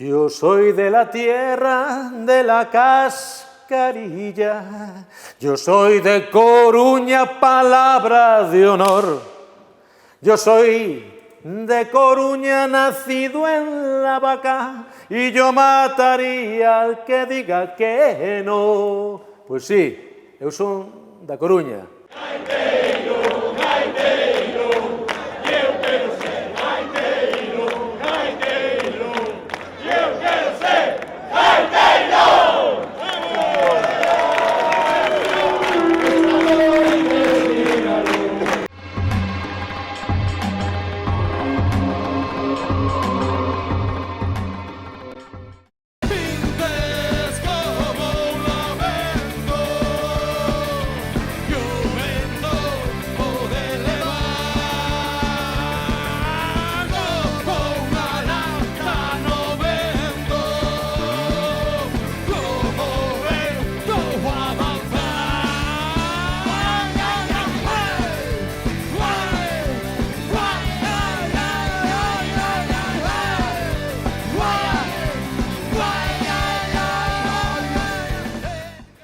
Yo soy de la tierra de la cascarilla, yo soy de Coruña, palabra de honor. Yo soy de Coruña, nacido en la vaca, y yo mataría al que diga que no. Pois sí, eu son da Coruña. Gaiteiro, gaiteiro, eu quero ser gaiteiro, gaiteiro, eu quero ser gaiteiro!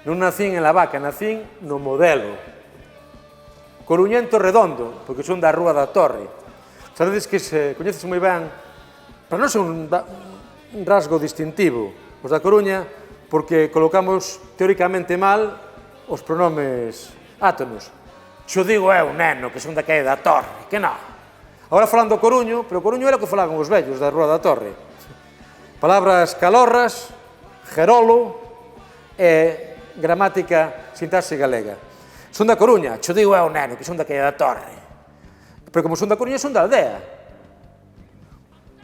Non nacín en la vaca, nacín no modelo. Coruñento redondo, porque son da Rúa da Torre. Sabedes que se coñeces moi ben, para nós é un rasgo distintivo, os da Coruña, porque colocamos teóricamente mal os pronomes átomos. Xo digo eu, neno, que son da calle da Torre, que non. Agora falando do Coruño, pero o Coruño era o que falaban os vellos da Rúa da Torre. Palabras calorras, gerolo e gramática sintaxe galega. Son da Coruña, xo digo eu, neno, que son da calle da Torre. Pero como son da Coruña, son da aldea.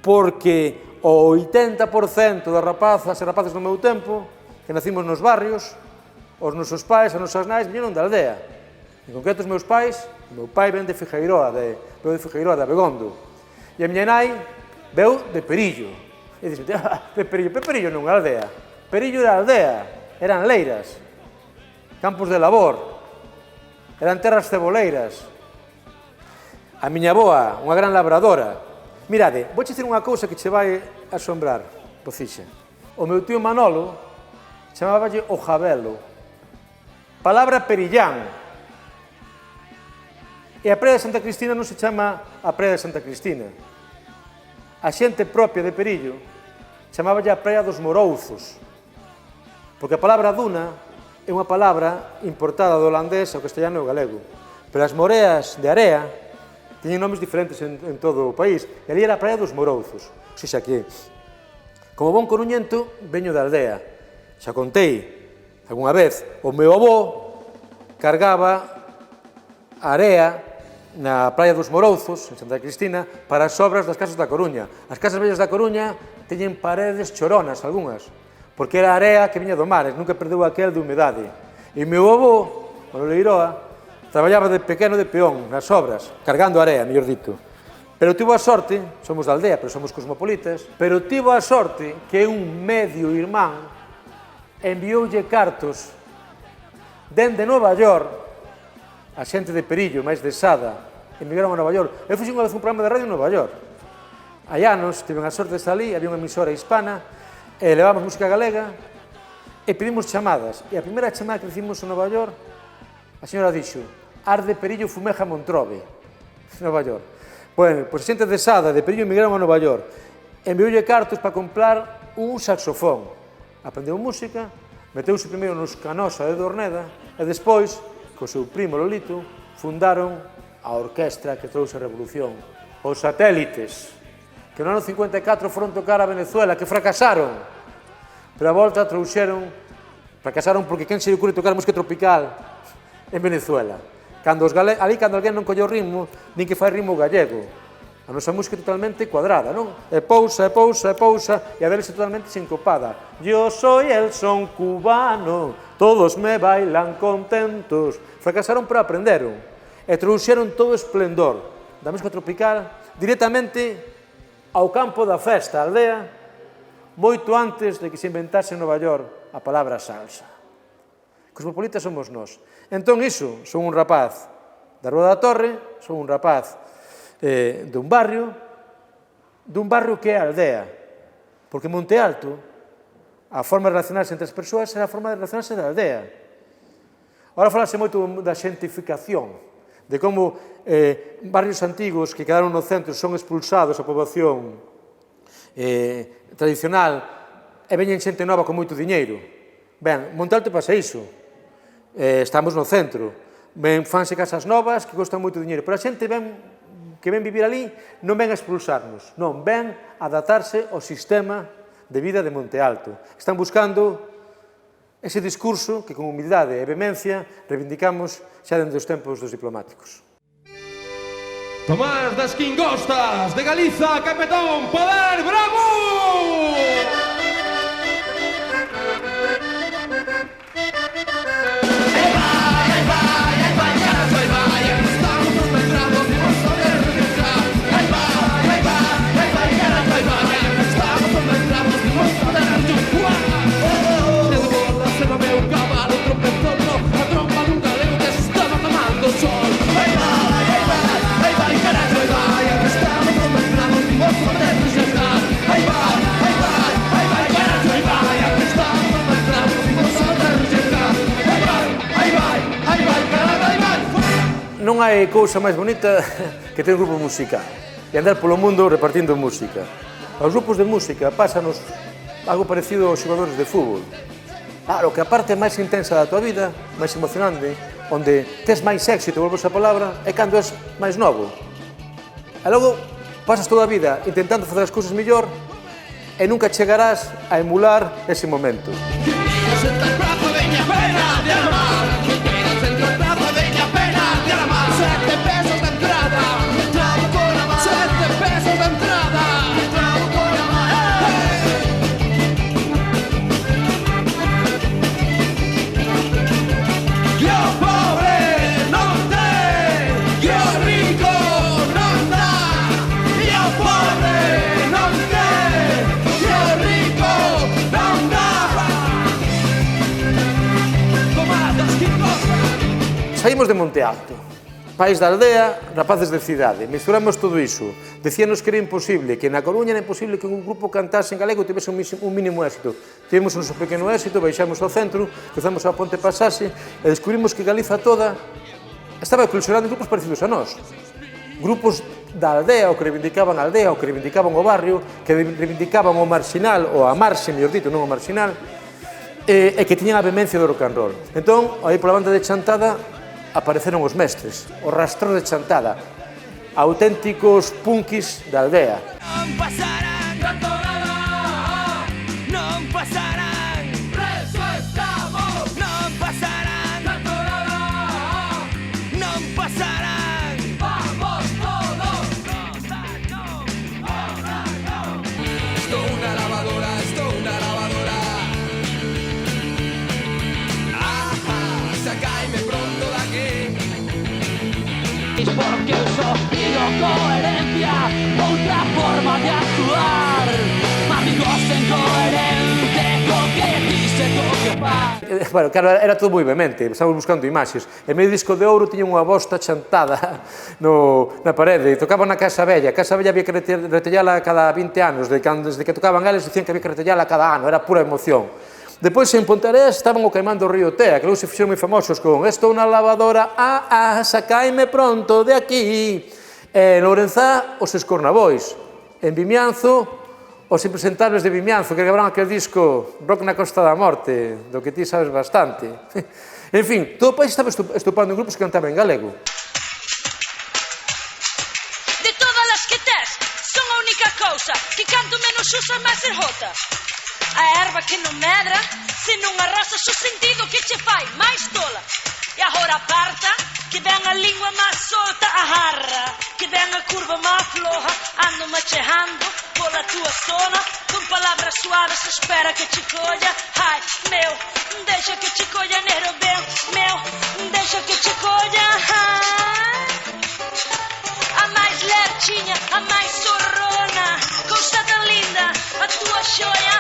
Porque o 80% das rapazas e rapaces do meu tempo, que nacimos nos barrios, os nosos pais, as nosas nais, viñeron da aldea. En concreto, os meus pais, o meu pai ven de Figueiroa, de Abegondo. E a miña nai veu de Perillo. E dixen, de Perillo non é aldea. Perillo era aldea, eran leiras, campos de labor, eran terras ceboleiras. A miña avoa, unha gran labradora. Mirade, vou dicir unha cousa que che vai asombrar, Pocixa. O meu tío Manolo chamáballe o Jabelo. Palabra perillán. E a praia de Santa Cristina non se chama a praia de Santa Cristina. A xente propia de Perillo chamáballe a praia dos Morouzos. Porque a palabra duna é unha palabra importada do holandés ao castellano e ao galego. Pero as moreas de area teñen nomes diferentes en todo o país. E ali era a praia dos Morouzos. O sea que, como bon coruñento, veño da aldea. Xa contei algunha vez, o meu avó cargaba area na praia dos Morouzos, en Santa Cristina, para as obras das casas da Coruña. As casas vellas da Coruña teñen paredes choronas, algunhas, porque era a area que viña do mar, e nunca perdeu aquel de humedade. E meu avó, Manolo Eiroa, traballaba de pequeno de peón nas obras, cargando area, mellor dito. Pero tivo a sorte, somos da aldea, pero somos cosmopolitas, pero tivo a sorte que un medio irmán envioulle cartos dende Nova York, a xente de Perillo, máis de Sada, emigraron a Nova York. Eu fixe unha vez un programa de radio en Nova York. Hai anos, tiven a sorte de estar ali, había unha emisora hispana, e levamos música galega, e pedimos chamadas. E a primeira chamada que recibimos en Nova York, a señora dixo, arde Perillo fumeja Montrobe, Nova York. Bueno, pois a xente de Sada, de Perillo, emigraron a Nova York. Envioulle cartos para comprar un saxofón. Aprendeu música, meteuse primeiro nos Canosa de Dorneda, e despois, co seu primo Lolito, fundaron a orquestra que trouxe a revolución. Os Satélites, que no ano 54 foron tocar a Venezuela, que fracasaron. Pero a volta fracasaron porque quen se lle ocurre tocar música tropical en Venezuela. Ali, cando alguén non colle o ritmo, nin que fai ritmo gallego. A nosa música é totalmente cuadrada, non? E pousa, e pousa, e pousa, e a verse totalmente sincopada. Yo soy el son cubano, todos me bailan contentos. Fracasaron, pero aprenderon. E trouxeron todo o esplendor da música tropical directamente ao campo da festa, a aldea, moito antes de que se inventase en Nova York a palabra salsa. Cosmopolitas somos nós. Entón, iso, son un rapaz da Rúa da Torre, son un rapaz dun barrio que é a aldea. Porque Monte Alto, a forma de relacionarse entre as persoas era a forma de relacionarse da aldea. Ahora falase moito da xentificación, de como barrios antigos que quedaron no centro son expulsados a poboación tradicional e veñen xente nova con moito diñeiro. Ben, Monte Alto pasa iso. Estamos no centro. Fanse casas novas que costan moito diñeiro, pero a xente que ven vivir ali non ven a expulsarnos, non, ven a adaptarse ao sistema de vida de Monte Alto. Están buscando ese discurso que con humildade e vehemencia reivindicamos xa dende os tempos dos diplomáticos. Tomás das Quingostas de Galiza, capetón, poder, bravo! Non hai cousa máis bonita que ter un grupo musical e andar polo mundo repartindo música. Aos grupos de música pásanos algo parecido aos xogadores de fútbol. Claro, que a parte máis intensa da tua vida, máis emocionante, onde tes máis éxito, volvos a palabra, é cando és máis novo. E logo pasas toda a vida intentando facer as cousas mellor e nunca chegarás a emular ese momento. Saímos de Monte Alto, pais da aldea, rapaces de cidade, misturamos todo iso. Decíanos que era imposible, que na Coruña era imposible que un grupo cantase en galego e tivese un mínimo éxito. Tivemos un pequeno éxito, baixamos ao centro, cruzamos a ponte Pasase e descubrimos que Galiza toda estaba eclosionando grupos parecidos a nós. Grupos da aldea, o que reivindicaban a aldea, o que reivindicaban o barrio, que reivindicaban o marxinal, ou a marxe, mellor dito, non o marxinal, e que tiñan a vehemencia do rock and roll. Entón, aí pola banda de Chantada, apareceron os mestres, os rastros de Chantada, auténticos punkis da aldea. Non pasarán, non pasarán, preso estamos. Non pasarán, non pasarán, vamos todos. Esto una lavadora, esto una lavadora. Sacaime pronto de aquí. Porque uso pido coherencia, outra forma de actuar. Amigos incoherente, co que dice, co que faz. Bueno, claro, era todo moi vehemente, estamos buscando imaxes. E medio disco de ouro tiña unha bosta chantada na parede, tocaba na Casa Vella. A Casa Vella había que retellala cada 20 anos, desde que tocaban eles dicían que había que retellala cada ano, era pura emoción. Depois, en Ponteareas, estaban o queimando o río Tea, que logo se fixeron moi famosos con «Esto unha lavadora, sacaime pronto de aquí». En Lourenzá, os Escornabois. En Vimianzo, os impresentables de Vimianzo, que grabaron aquel disco Rock na Costa da Morte, do que ti sabes bastante. En fin, todo o país estaba estupando en grupos que cantaban en galego. De todas as que tes, son a única cousa que canto menos usa máis ser jota. A erva que non medra, se non arrasas o sentido que che fai máis tola. E agora aparta, que ven a lingua máis solta, agarra, que ven a curva máis floja, ando machejando pola túa zona, con palabras suaves espera que che colla. Ai, meu, deixa que che colla, nero ben, meu, deixa que che colla. A máis lerchiña, a máis zorrona, cousa tan linda, a túa xoia.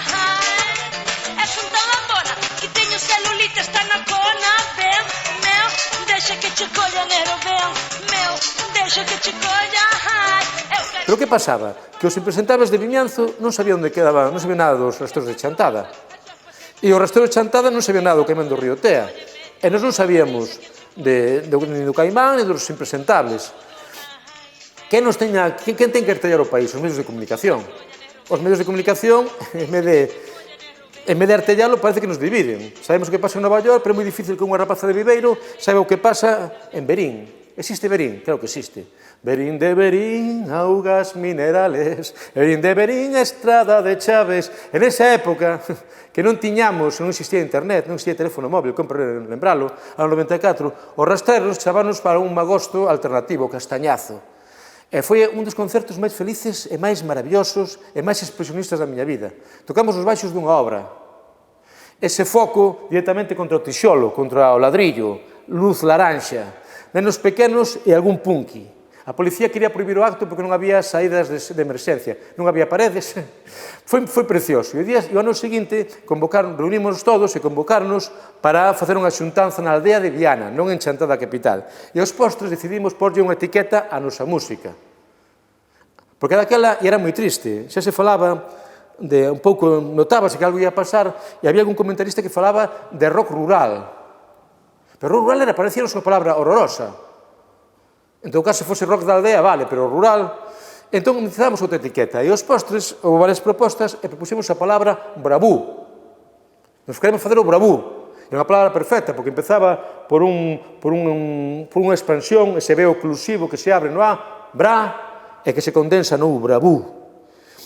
És un tan lambona que teño celulite, está na cona. Ben, meu, deixa que che colla, nero ben, meu, deixa que che colla. Pero que pasaba? Que os impresentables de Vimianzo non sabían onde quedaba, non sabían nada dos rastros de Chantada. E o rastreo de Chantada non sabía nada do caimán do río Tea. E nós non sabíamos ni do caimán ni dos impresentables. Quen ten que artellar o país? Os medios de comunicación. Os medios de comunicación, en vez de artellalo, parece que nos dividen. Sabemos o que pasa en Nova York, pero é moi difícil que unha rapaza de Viveiro saiba o que pasa en Berín. Existe Berín? Claro que existe. Berín de Berín, augas minerales, Berín de Berín, estrada de Chaves. En esa época, que non tiñamos, non existía internet, non existía teléfono móvil, compre lembralo, ao 94, os rastreros chavanos para un magosto alternativo, Castañazo. E foi un dos concertos máis felices e máis maravillosos e máis expresionistas da miña vida. Tocamos os baixos dunha obra. Ese foco directamente contra o tixolo, contra o ladrillo, luz laranxa, nenos pequenos e algún punky. A policía quería prohibir o acto porque non había saídas de emerxencia, non había paredes. Foi precioso. E o ano seguinte reunimos todos e convocarnos para facer unha xuntanza na aldea de Viana, non en Chantada capital. E aos postres decidimos porlle unha etiqueta á nosa música. Porque daquela era moi triste, xa se falaba un pouco, notábase que algo ia pasar e había algún comentarista que falaba de rock rural. Pero rock rural parecía unha palabra horrorosa. En todo caso, se fose rock da aldea, vale, pero rural. Entón, necesitamos outra etiqueta. E os postres, houve varias propostas, e propuxemos a palabra bravú. Nos queremos facer o bravú. É unha palabra perfecta, porque empezaba por unha expansión, ese B oclusivo que se abre no A, bra, e que se condensa no U, bravú.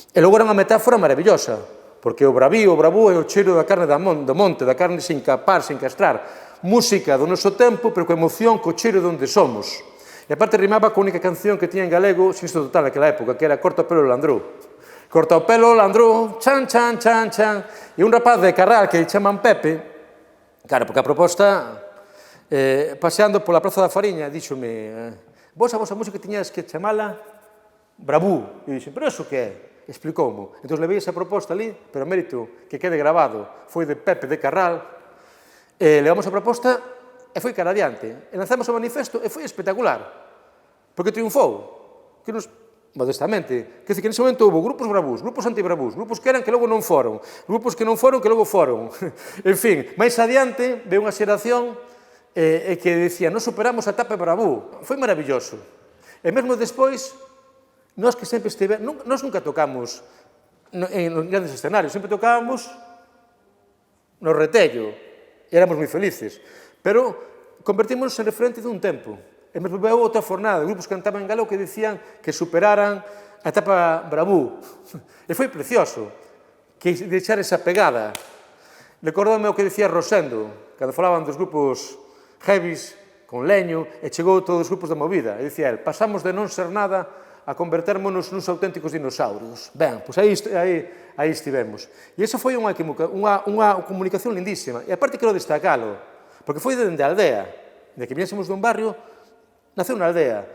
E logo era unha metáfora maravillosa, porque o bravú é o cheiro da carne do monte, da carne sin capar, sin castrar. Música do noso tempo, pero coa emoción, co cheiro de onde somos. E aparte rimaba con a única canción que tiña en galego, siniestro total naquela época, que era Corta o pelo Landrú. Corta o pelo Landrú, chan, chan, chan, chan. E un rapaz de Carral que chaman Pepe, claro, porque a proposta, paseando pola Praza da Fariña, díxome, vos a vosa música tiñas que chamala bravú. E dixen, pero eso que é? Explicoumo. Entón levei esa proposta ali, pero o mérito que quede grabado foi de Pepe de Carral, levamos a proposta e foi cara adiante. E lanzamos o manifesto e foi espectacular. Porque triunfou. Que nos, modestamente, que nese momento houve grupos bravús, grupos antibravús, grupos que eran que logo non foron, grupos que non foron que logo foron. En fin, máis adiante ve unha xeración que decía, non superamos a etapa bravú. Foi maravilloso. E mesmo despois, nós que sempre nós nunca tocamos en grandes escenarios, sempre tocábamos no retello. Éramos moi felices. Pero convertímonos en referente dun tempo. E mesmo veu outra fornada de grupos que cantaban en galego que dicían que superaran a etapa bravú. E foi precioso que deixar esa pegada. Recordame o que dicía Rosendo, cando falaban dos grupos heavies, con leño, e chegou todos os grupos da movida. E dicía el, pasamos de non ser nada a convertermonos nuns auténticos dinosaurios. Ben, pois aí estivemos. E iso foi unha comunicación lindísima. E aparte quero destacalo, porque foi dende a aldea, de que viésemos dun barrio, naceu na aldea.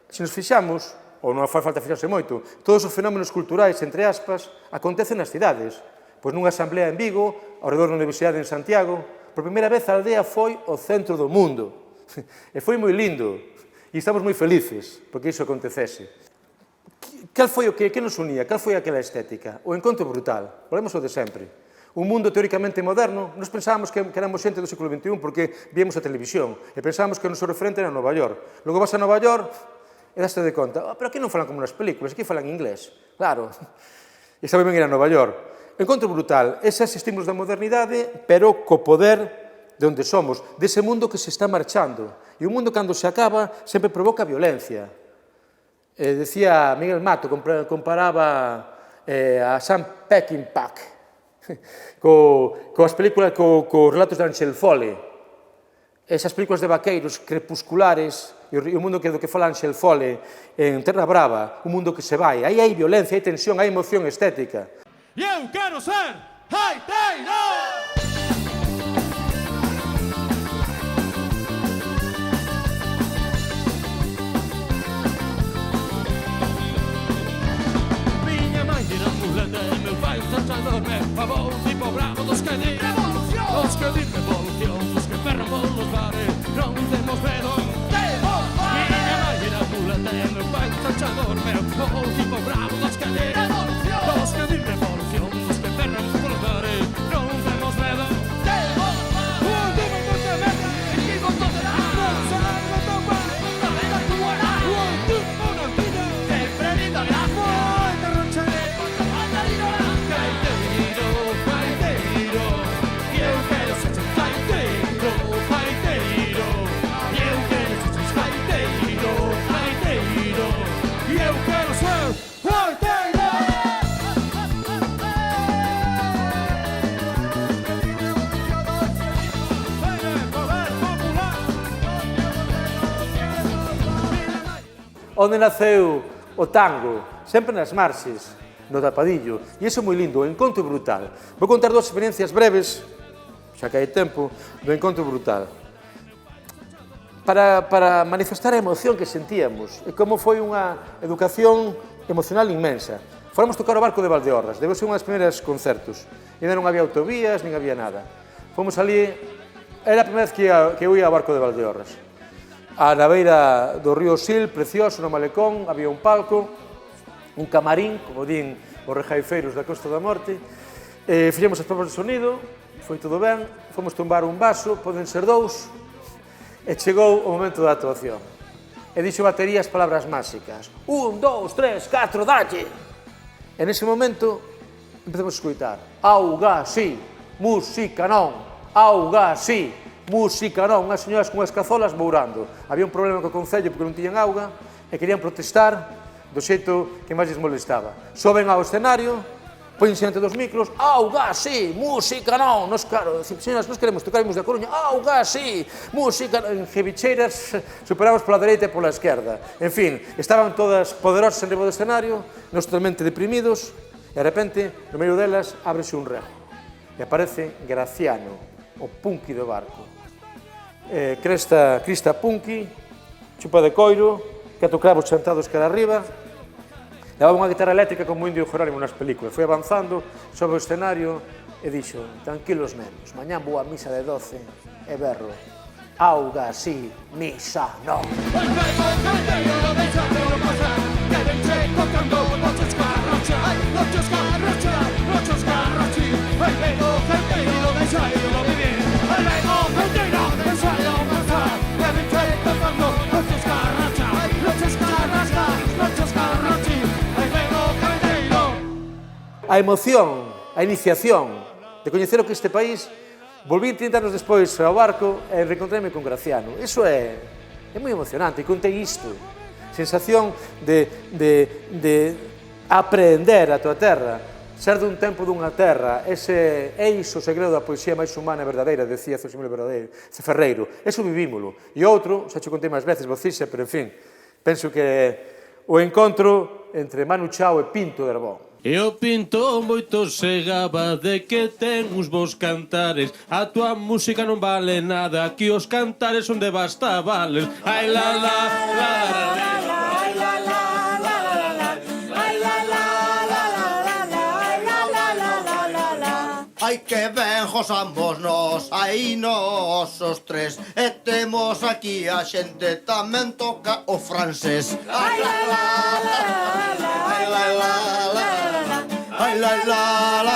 Se nos fixamos, ou non fai falta fixarse moito, todos os fenómenos culturais, entre aspas, acontecen nas cidades. Pois nunha asamblea en Vigo, ao redor da Universidade en Santiago, por primeira vez a aldea foi o centro do mundo. E foi moi lindo, e estamos moi felices porque iso acontecese. Cal foi o que nos unía? Cal foi aquela estética? O encontro brutal, volvemos ao de sempre. Un mundo teóricamente moderno, nos pensábamos que éramos xente do século XXI porque víamos a televisión e pensábamos que o noso referente era Nova York. Logo vas a Nova York e daste de conta, pero aquí non falan como nas películas, aquí falan inglés. Claro, e sabe ben ir a Nova York. Encontro brutal, eses estímulos da modernidade, pero co poder de onde somos, dese mundo que se está marchando. E un mundo cando se acaba sempre provoca violencia. Decía Miguel Mato, comparaba a Sam Peckinpah coas películas, cos relatos de Angel Fole, esas películas de vaqueiros crepusculares, e o mundo do que fala Angel Fole en Terra Brava, un mundo que se vai, aí hai violencia, hai tensión, hai emoción estética. Eu quero ser gaiteiro! Meu pai o tratador, meu avó o tipo bravo dos que din revolución, os que din revolución, os que ferran por los bares, non temos medo de volvar. Miña mãe era mulata, meu pai o tratador, meu avó o tipo bravo Onde naceu o tango? Sempre nas marxes, no tapadillo. E iso é moi lindo, o encontro brutal. Vou contar dúas experiencias breves, xa que hai tempo, do encontro brutal. Para manifestar a emoción que sentíamos e como foi unha educación emocional inmensa. Fomos tocar o barco de Valdeorras, debe ser unha das primeiras concertos. E non había autovías, nin había nada. Fomos ali, era a primeira vez que eu ia ao barco de Valdeorras. Na beira do río Sil, precioso, no malecón, había un palco, un camarín, como din os rejaifeiros da Costa da Morte. Fixemos as provas de sonido, foi todo ben, fomos tumbar un vaso, poden ser dous, e chegou o momento da actuación. E dixo batería as palabras máxicas. 1, 2, 3, 4, dalle! E nese momento empezamos a escoitar. Auga, sí, música non, auga, sí, música non. Unhas señoras con as cazolas bourando. Había un problema co Concello porque non tiñan auga e querían protestar do xeito que máis les molestaba. Soben ao escenario, poñense ante dos micros, auga, sí, música non. Nos, claro, señoras, nos queremos tocar imos da Coruña, auga, sí, música en Jevicheiras, superamos pola dereita e pola esquerda. En fin, estaban todas poderosas en riba do escenario, nos totalmente deprimidos, e de repente, no medio delas, ábrese un rejo. E aparece Graciano, o punky do barco. Crista punky, chupa de coiro, cato cravos chantados cara arriba, levaba unha guitarra eléctrica como Indio Jerónimo nas películas. Foi avanzando sobre o escenario e dixo: tranquilos nenos, mañán vou a misa de 12 e berro: auga, sí, misa, non. A emoción, a iniciación de coñecer o que este país, volví 30 anos despois ao barco e reencontrarme con Graciano. Iso é moi emocionante, e contei isto. Sensación de aprender a tua terra, ser dun tempo dunha terra, ese é iso o segredo da poesía máis humana e verdadeira, decía Zosimilo Ferreiro. Eso vivímolo. E outro, xa te contei máis veces, vocixa, pero en fin, penso que o encontro entre Manu Chao e Pinto de Herbón. E o Pinto moito se gaba de que ten uns bons cantares. A tua música non vale nada, aquí os cantares son de bastabales. Ai la la la la la, ai la la la la la, ai la la la la la la, ai la la la la la. Ai que ben gozamos nos, aí nos os tres. E temos aquí a xente tamén toca o francés. Ai la la la la, ai la la la. Ai la la la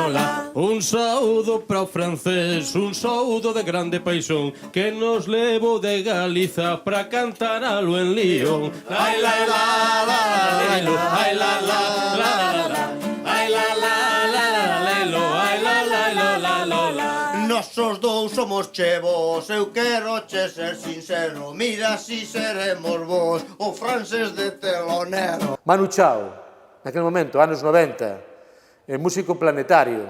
la. Un saúdo para o francés, un saúdo de grande paixón que nos levo de Galiza para cantar alo en Lyon. Ai la la la la, ai la la la la, ai la la la la, ai la la la la. Nós os dous somos chevos, eu quero che ser sincero. Mira si seremos vos, o francés de telonero. Manu Chao, naquele momento, anos 90, músico planetario,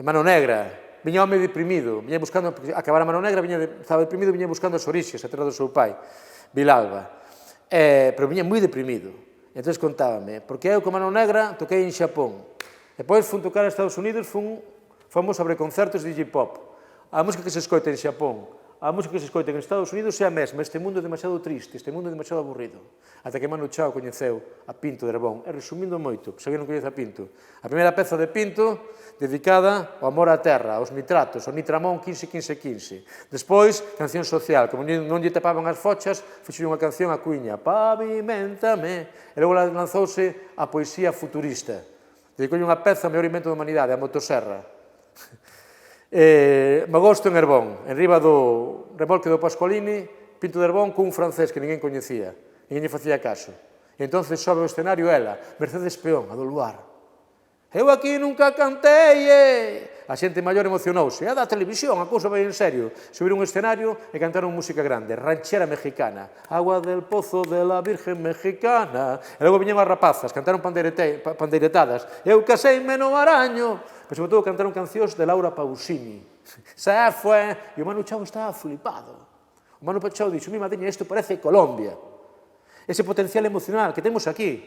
Mano Negra, viña home deprimido, viña buscando, acabar a Mano Negra, estaba deprimido, viña buscando as orixes, a terra do seu pai, Vilalba, pero viña moi deprimido. Entón contábame, porque eu con Mano Negra toquei en Xapón, depois fun tocar a Estados Unidos, fomos sobre concertos de hip-hop. A música que se escoita en Xapón, a música que se escoita en Estados Unidos é a mesma. Este mundo é demasiado triste, este mundo é demasiado aburrido. Ata que Manu Chao coñeceu a Pinto de Herbón. E resumindo moito, se alguén non coñece a Pinto, a primeira peza de Pinto dedicada ao amor á terra, aos nitratos, ao Nitramón 15-15-15. Despois, canción social, como non lle tapaban as fochas, fixo unha canción a cuiña, pavimentame. E logo lanzouse a poesía futurista. Dedicoulle unha peza ao mellor invento da humanidade, a motosserra. Magosto en Herbón, en riba do remolque do Pascualini, Pinto de Herbón cun francés que ninguén coñecía, ninguén lle facía caso. E entón sobe o escenario ela, Mercedes Peón, a do Luar. Eu aquí nunca cantei, A xente maior emocionouse. É da televisión, a cousa vai en serio. Subir un escenario e cantaron música grande, ranchera mexicana, Agua del pozo de la Virgen Mexicana. E logo viñeron as rapazas, cantaron pandeiretadas. Eu caseime no araño. Pero sobre todo cantaron cancións de Laura Pausini. Se foi, e o Manu Chao estaba flipado. O Manu Pachao dixo, mi madriña, isto parece Colombia. Ese potencial emocional que temos aquí,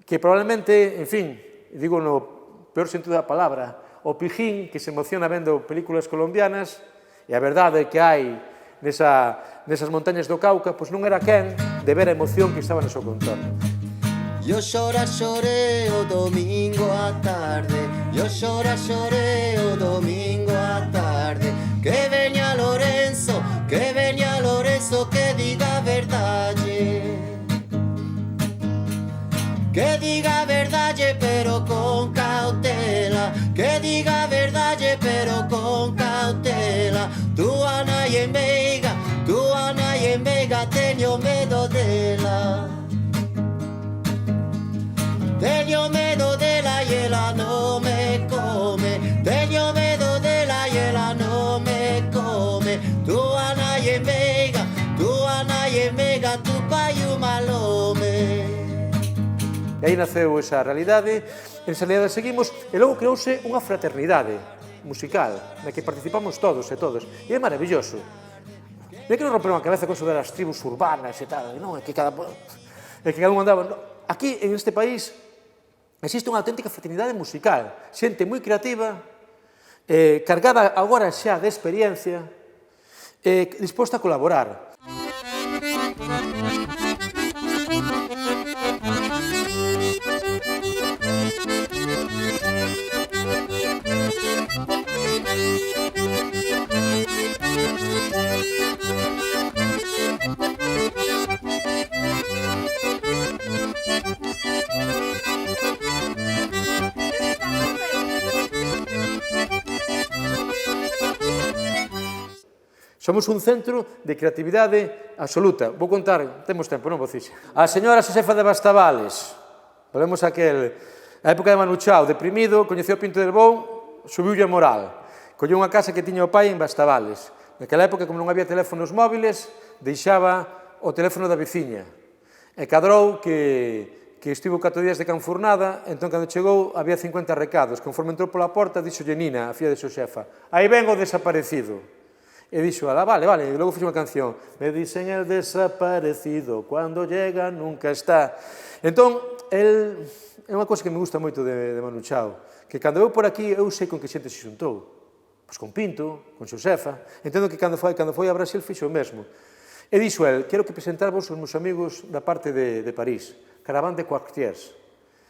que probablemente, en fin, digo no peor sentido da palabra, o pijín que se emociona vendo películas colombianas, e a verdade que hai nesas montañas do Cauca, pois non era quen de ver a emoción que estaba no seu contorno. Yo choré o domingo a tarde, yo choré o domingo a tarde, que veña Lorenzo, que diga a verdade. Que diga a verdade pero con cautela, que diga a verdade pero con cautela. Tu nai en Veiga, teño medo dela. Teño medo dela e ela non me come. Teño medo dela e ela non me come. Tu nai en Veiga, tu pai un mal home. E aí naceu esa realidade, esa realidade seguimos, e logo creouse unha fraternidade musical, na que participamos todos e todos, e é maravilloso. Non é que nos romperon a cabeza con eso das tribus urbanas e tal, non, é que cada un andaba... No. Aquí, en este país, existe unha auténtica fraternidade musical, xente moi creativa, cargada agora xa de experiencia, disposta a colaborar. Somos un centro de creatividade absoluta. Vou contar, temos tempo, non, Bocixa? A señora Xosefa de Bastavales, volvemos a época de Manu Chao, deprimido, coñeceu Pinto del Bou, subiulle a moral. Colleu unha casa que tiña o pai en Bastavales. Naquela época, como non había teléfonos móviles, deixaba o teléfono da veciña. E cadrou que estivo 4 días de Canfurnada, entón, cando chegou, había 50 recados. Conforme entrou pola porta, dixolle Nina, a filla de Xosefa, aí ven o desaparecido. E dixo, vale, e logo fixe unha canción. Me dicen el desaparecido, cuando llega nunca está. Entón, é unha cosa que me gusta moito de Manu Chao, que cando eu por aquí, eu sei con que xente se xuntou. Pois con Pinto, con Xosefa. Entendo que cando foi a Brasil fixo o mesmo. E dixo el, quero que presentarvos os meus amigos da parte de París, Caravane de Quartiers,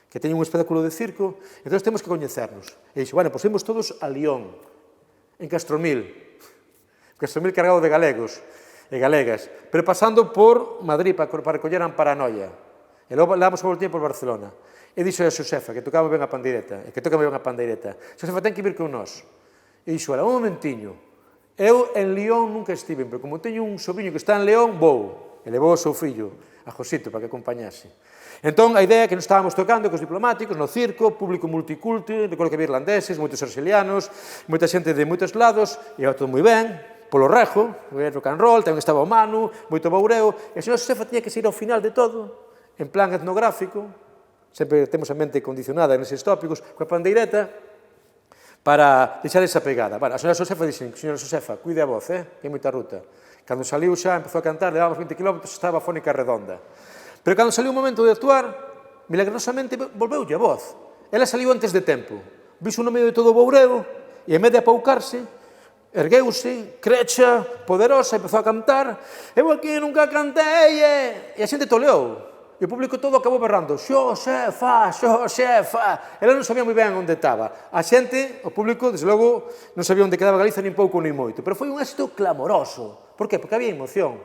que teñen un espectáculo de circo, entón temos que coñecernos. E dixo, bueno, pois imos todos a Lyon, en Castromil cargado de galegos e galegas, pero pasando por Madrid para recoller a Paranoia. E logo damos a voltinha por Barcelona. E dixo a Xosefa, que tocaba ben a pandeireta, Xosefa, ten que vir con nós. E dixo, un momentiño, eu en Lyon nunca estive, pero como teño un sobrinho que está en León, vou. E levou o seu fillo, a Josito, para que acompañase. Entón, a idea é que nos estábamos tocando cos diplomáticos, no circo, público multiculti, recordo que había irlandeses, moitos arxelianos, moita xente de moitos lados, e era todo moi ben, polo rejo, rock and roll, tamén estaba o Manu, moito baureo, e a señora Xosefa tiña que sair ao final de todo, en plan etnográfico, sempre temos a mente condicionada neses tópicos, coa pandeireta, para deixar esa pegada. Bueno, a señora Xosefa dixen, señora Xosefa, cuide a voz, que é moita ruta. Cando saliu xa, empezou a cantar, levamos 20 km, estaba a fónica redonda. Pero cando saliu o momento de actuar, milagrosamente volveulle a voz. Ela saliu antes de tempo, vixo no medio de todo o boureo, e en vez de apoucarse, ergueuse, crecha, poderosa, empezou a cantar, eu aquí nunca cantei, e a xente toleou. E o público todo acabou berrando, Xosefa, Xosefa. Ela non sabía moi ben onde estaba. A xente, o público, desde logo, non sabía onde quedaba Galiza nin pouco nin moito. Pero foi un éxito clamoroso. Por qué? Porque había emoción.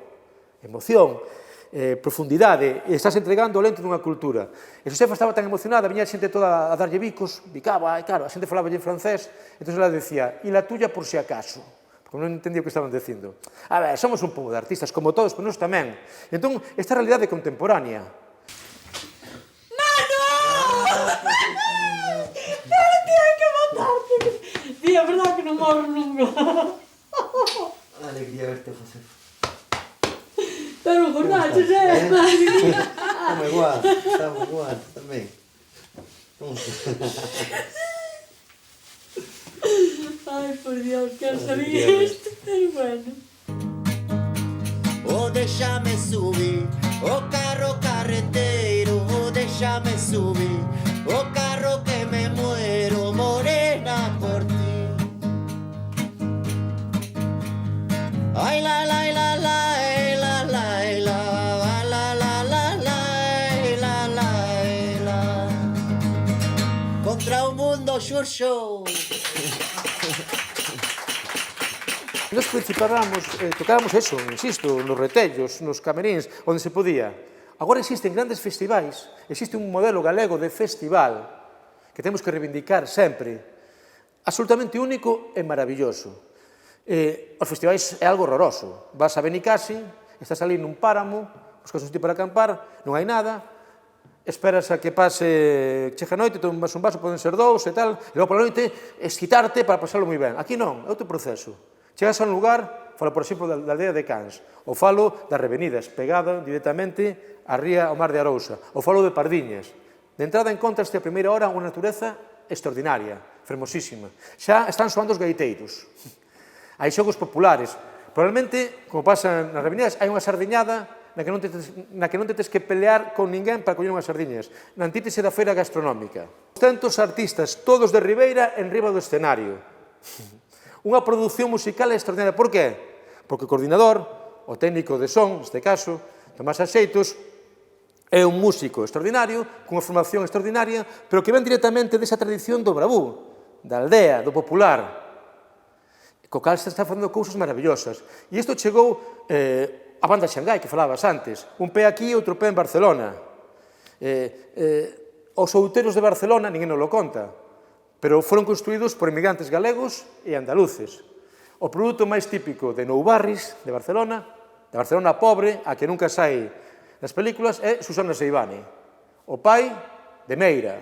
Profundidade, e estás entregando o lento dunha cultura. E Xosefa estaba tan emocionada, viña a xente toda a darlle bicos, bicaba, e claro, a xente falaba en francés, entón ela decía, e la tuya por si acaso, porque non entendía o que estaban dicindo. A ver, somos un pouco de artistas, como todos, pero nós tamén. Entón, esta realidade contemporánea. ¡Manu! Pero tío, que matarte. Tío, é verdade que non morro nunca. Alegría verte, Josefa. Pero borracho, Estamos igual, tamén. Ay, por Dios, que sabía esto, pero bueno. oh déxame subir, o carro carreteiro, oh déxame subir, o carro que me muero, morena por ti. Ay la la la la la la la la la la la la la contra o mundo xurxo. Nos tocábamos eso, insisto, nos retellos, nos cameríns, onde se podía. Agora existen grandes festivais, existe un modelo galego de festival que temos que reivindicar sempre, absolutamente único e maravilloso. Os festivais é algo horroroso. Vas a Benicassi, estás ali nun páramo, buscas un sitio para acampar, non hai nada, esperas a que pase, chega a noite, tomas un vaso, poden ser dous e tal, e logo pola noite excitarte para pasarlo moi ben. Aquí non, é outro proceso. Chegas a un lugar, falo por exemplo da aldea de Cans, ou falo das Revenidas, pegada directamente á ría ao mar de Arousa, ou falo de Pardiñas. De entrada encontraste a primeira hora unha natureza extraordinaria, fermosísima. Xa están soando os gaiteiros. Hai xogos populares. Probablemente, como pasa nas Revenidas, hai unha sardiñada na que non te tes que pelear con ninguén para coller unhas sardiñas. Na antítese da feira gastronómica. 200 artistas, todos de Ribeira, en riba do escenario. Unha produción musical extraordinaria. Por qué? Porque o coordinador, o técnico de son, neste caso, Tomás Axeitos, é un músico extraordinario, cunha formación extraordinaria, pero que ven directamente desa tradición do bravú, da aldea, do popular, co cal se está facendo cousas maravillosas. E isto chegou a banda Xangai, que falabas antes, un pé aquí e outro pé en Barcelona. Os outeiros de Barcelona, ninguén non lo conta, pero foron construídos por emigrantes galegos e andaluces. O produto máis típico de Nou Barris, de Barcelona, da Barcelona pobre, a que nunca sai nas películas, é Susana Seivane. O pai, de Meira.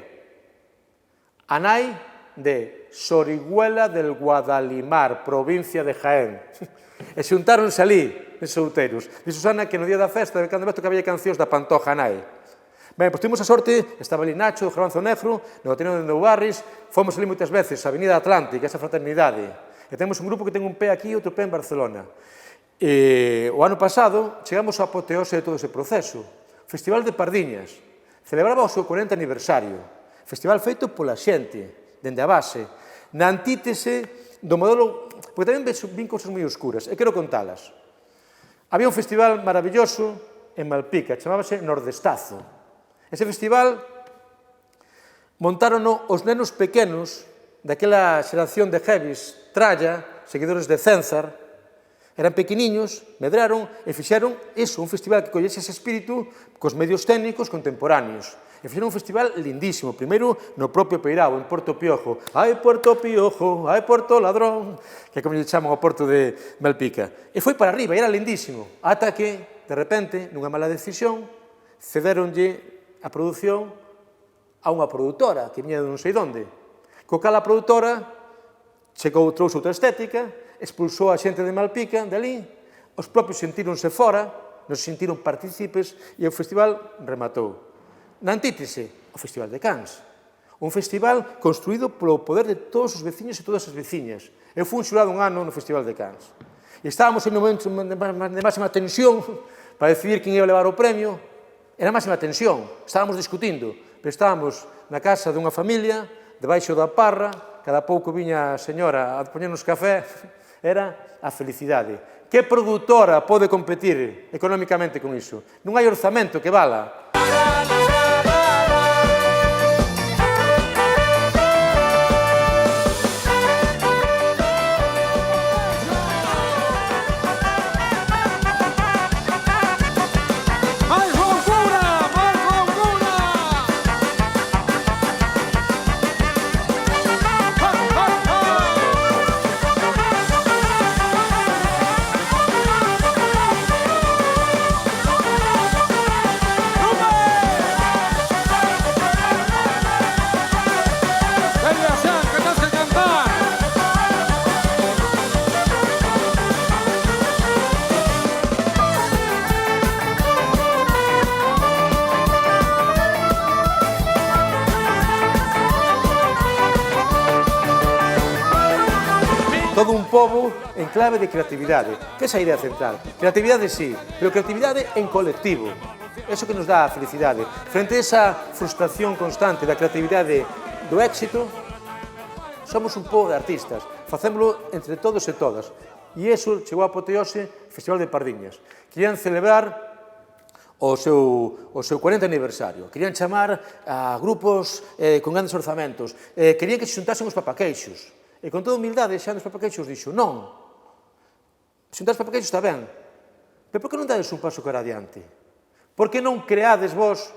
A nai, de Soriguela del Guadalimar, provincia de Jaén. E xuntáronse ali, neses outeiros. Di Susana que no día da festa, de cando que había cancións da Pantoja nai. Ben, pois tuvimos a sorte, estaba ali Nacho, do Garbanzo Negro, no Ateneo de Nou Barris, fomos ali moitas veces, a Avenida Atlántica, esa fraternidade. E temos un grupo que ten un pé aquí e outro pé en Barcelona. O ano pasado chegamos á apoteose de todo ese proceso. O Festival de Pardiñas celebraba o seu 40 aniversario. Festival feito pola xente, dende a base, na antítese do modelo, porque tamén vin cousas moi oscuras, e quero contalas. Había un festival maravilloso en Malpica, chamábase Nordestazo. Ese festival montárono os nenos pequenos daquela xeración de heavies, Tralla, seguidores de Cénzar, eran pequeniños, medraron e fixeron iso, un festival que collese ese espírito cos medios técnicos contemporáneos. E fixeron un festival lindísimo, primeiro no propio Peirao, en Porto Piojo. Ai, Porto Piojo, ai, Porto Ladrón, que é como lle chaman ao porto de Malpica. E foi para arriba, e era lindísimo, ata que, de repente, nunha mala decisión, cederonlle a produción a unha produtora que viña de non sei onde. Co cal a produtora trouxe outra estética, expulsou a xente de Malpica, dali, os propios sentíronse fora, nos sentiron partícipes e o festival rematou. Na antítese, o Festival de Cans. Un festival construído polo poder de todos os veciños e todas as veciñas. Eu fui un xurado un ano no Festival de Cans. E estábamos en un momento de máxima tensión para decidir quen ia levar o premio. Era máxima tensión, estábamos discutindo, pero estábamos na casa dunha familia, debaixo da parra, cada pouco viña a señora a poñernos café, era a felicidade. Que produtora pode competir económicamente con iso? Non hai orzamento que vala. todo un pobo en clave de creatividade, que esa é a idea central. Creatividade sí, pero creatividade en colectivo. Eso que nos dá a felicidade. Frente a esa frustración constante da creatividade do éxito, somos un pobo de artistas, facémolo entre todos e todas. E iso chegou a apoteose o Festival de Pardiñas. Querían celebrar o seu 40 aniversario. Querían chamar a grupos con grandes orzamentos. Querían que se xuntasen os papaqueixos. E con toda humildade, xa nos papaqueixos dixo, non, xuntar os papaqueixos está ben, pero por que non dades un paso cara adiante? Por que non creades vos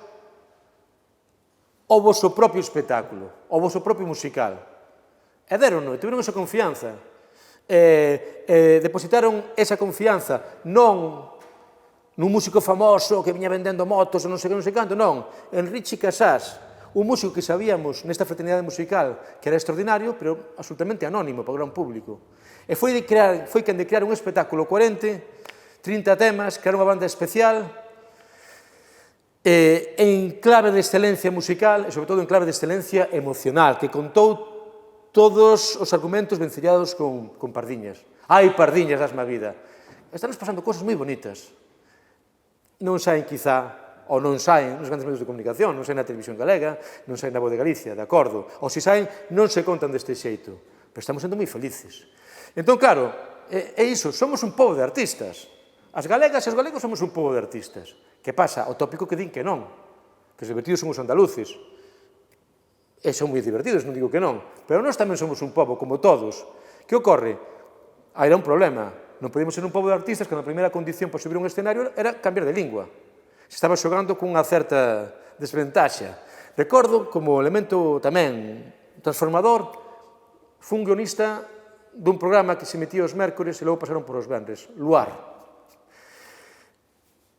o vosso propio espectáculo, o vosso propio musical? E deron-no, e tiveron esa confianza. Depositaron esa confianza non nun músico famoso que viña vendendo motos ou non sei canto, non. En Richie Casas, un músico que sabíamos nesta fraternidade musical que era extraordinario, pero absolutamente anónimo para o gran público. E foi quen de crear un espectáculo 40, 30 temas, crear unha banda especial, en clave de excelencia musical e, sobre todo, en clave de excelencia emocional, que contou todos os argumentos vencellados con Pardiñas. Ai, Pardiñas, dasma vida. Están nos pasando cosas moi bonitas. Non saen, quizá, ou non saen nos grandes medios de comunicación, non saen na televisión galega, non saen na Voz de Galicia, de acordo, ou se saen, non se contan deste xeito, pero estamos sendo moi felices. Entón, claro, é iso, somos un pobo de artistas. As galegas e os galegos somos un pobo de artistas. Que pasa? O tópico que din que non, que os divertidos son os andaluces, e son moi divertidos, non digo que non, pero nós tamén somos un pobo, como todos. Que ocorre? Aí era un problema, non podíamos ser un pobo de artistas cando a primeira condición para subir un escenario era cambiar de lingua. Se estaba xogando cunha certa desventaxa. Recordo, como elemento tamén transformador, fun guionista dun programa que se emitía os mércores e logo pasaron por os venres, Luar.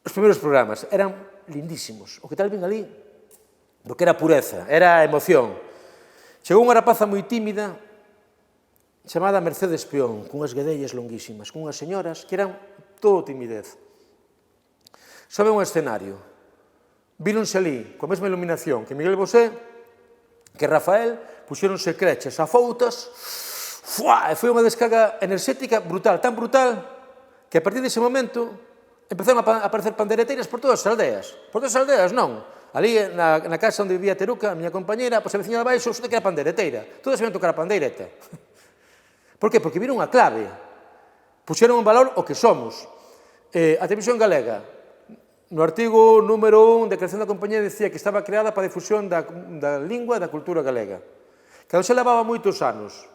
Os primeiros programas eran lindísimos. O que tal ven ali, porque era pureza, era emoción. Chegou unha rapaza moi tímida chamada Mercedes Peón, cunhas guedellas longuísimas, cunhas señoras que eran todo timidez. Sobe un escenario, víronse ali, coa mesma iluminación que Miguel Bosé, que Rafael, puxéronse creches a foutas, e foi unha descarga enerxética brutal, tan brutal, que a partir dese momento empezaron a aparecer pandeireteiras por todas as aldeas. Por todas as aldeas, non. Ali, na casa onde vivía Teruca, a miña compañera, pois a veciña de baixo, que era pandeireteira. Todas sabían tocar a pandeireta. Por que? Porque viron a clave. Puxeron en valor o que somos. A televisión galega, no artigo número 1 de creación da compañía, dicía que estaba creada para a difusión da lingua e da cultura galega. Cando se levaba moitos anos,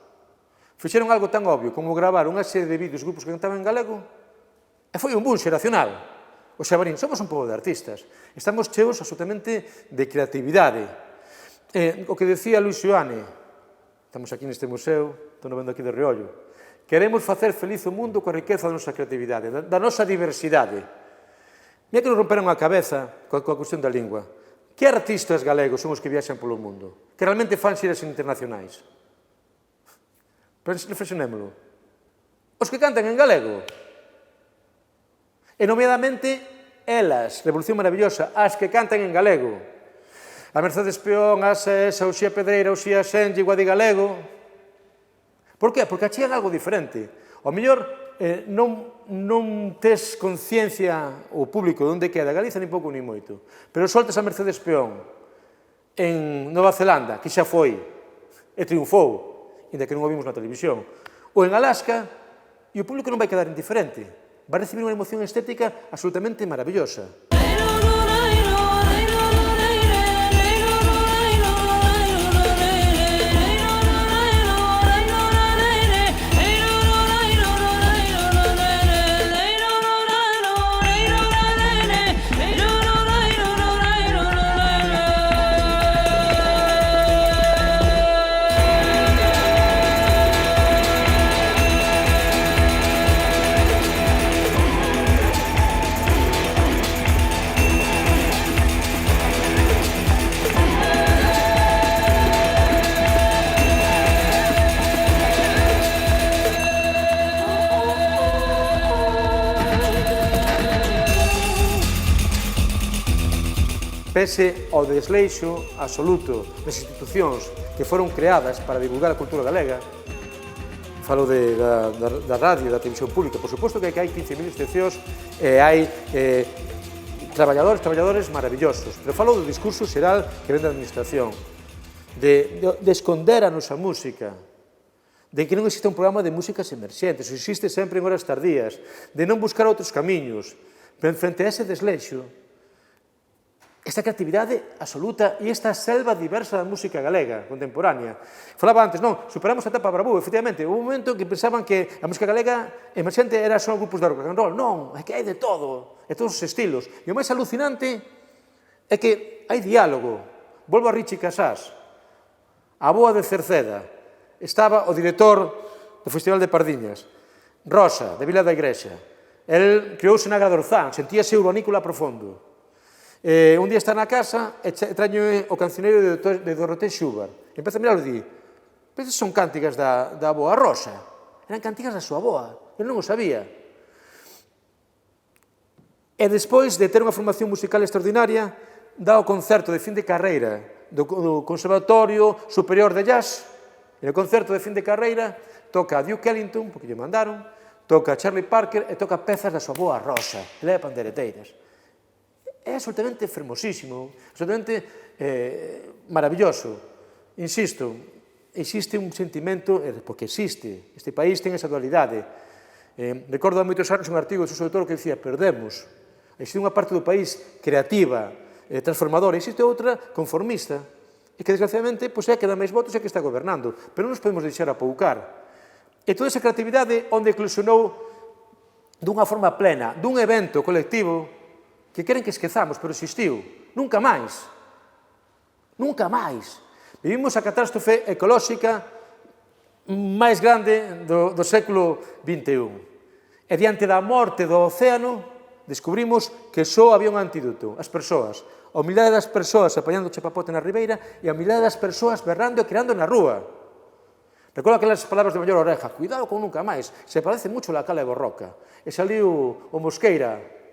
fixeron algo tan obvio como gravar unha serie de vídeos grupos que cantaban en galego, e foi un boom xeracional. O Xabarín, somos un pobo de artistas. Estamos cheos absolutamente de creatividade. O que decía Luis Ioane, estamos aquí neste museo, estou vendo aquí de reollo, queremos facer feliz o mundo coa riqueza da nosa creatividade, da nosa diversidade. Mira que nos romperon a cabeza coa cuestión da lingua. Que artistas galegos son os que viaxan polo mundo? Que realmente fan xiras internacionais? Reflexionémolo. Os que cantan en galego. E, nomeadamente, elas, Revolución Maravillosa, as que cantan en galego. A Mercedes Peón, a Esa, Uxía Pedreira, Uxía Senlle, Guadi Galego. Por que? Porque achegan algo diferente. Ao mellor, non tes conciencia o público de onde queda Galiza, ni pouco ni moito. Pero soltas a Mercedes Peón en Nova Zelanda, que xa foi e triunfou, ainda que non o vimos na televisión, ou en Alaska, e o público non vai quedar indiferente. Vai recibir unha emoción estética absolutamente maravillosa. Pese ao desleixo absoluto das institucións que foron creadas para divulgar a cultura galega, falo da radio, da televisión pública. Por suposto que hai 15.000 excepcións e hai traballadores maravillosos, pero falo do discurso xeral que ven da administración, de esconder a nosa música, de que non existe un programa de músicas emerxentes, existe sempre en horas tardías, de non buscar outros camiños, pero frente a ese desleixo, esta creatividade absoluta e esta selva diversa da música galega contemporánea. Falaba antes, non, superamos a etapa Bravú, efectivamente, houve un momento en que pensaban que a música galega emerxente era só grupos de rock and roll, non, é que hai de todo, de todos os estilos, e o máis alucinante é que hai diálogo. Volvo a Richie Casás, a boa de Cerceda, estaba o director do Festival de Pardiñas, Rosa, de Vila da Igrexa. El creouse na Agradorzán, sentíase urbanícola profundo. Un día está na casa e traño o cancioneiro de Dorothée Schubert. E empeza a mirar e di, pero son cánticas da aboa Rosa. Eran cánticas da súa aboa. Eu non o sabía. E despois de ter unha formación musical extraordinaria, dá o concerto de fin de carreira do Conservatorio Superior de Jazz. E no concerto de fin de carreira toca a Duke Ellington, porque lle mandaron, toca a Charlie Parker e toca pezas da súa aboa Rosa. E leva pandereteiras. É absolutamente fermosísimo, absolutamente maravilloso. Insisto, existe un sentimento, porque existe, este país ten esa dualidade. Recordo há moitos anos un artigo de Suso de Toro que dicía, perdemos. Existe unha parte do país creativa, transformadora, existe outra conformista, e que desgraciadamente é que dá máis votos e que está gobernando, pero non nos podemos deixar apoucar. E toda esa creatividade onde eclosionou dunha forma plena, dun evento colectivo que queren que esquezamos, pero existiu. Nunca máis. Nunca máis. Vivimos a catástrofe ecolóxica máis grande do século XXI. E diante da morte do océano, descubrimos que só había un antídoto, as persoas. A humildade das persoas apañando o chapapote na ribeira e a humildade das persoas berrando e creando na rúa. Recordo aquelas palabras de Maior Oreja, cuidado con nunca máis, se parece mucho la cala de Borroca. E saliu o Mosqueira,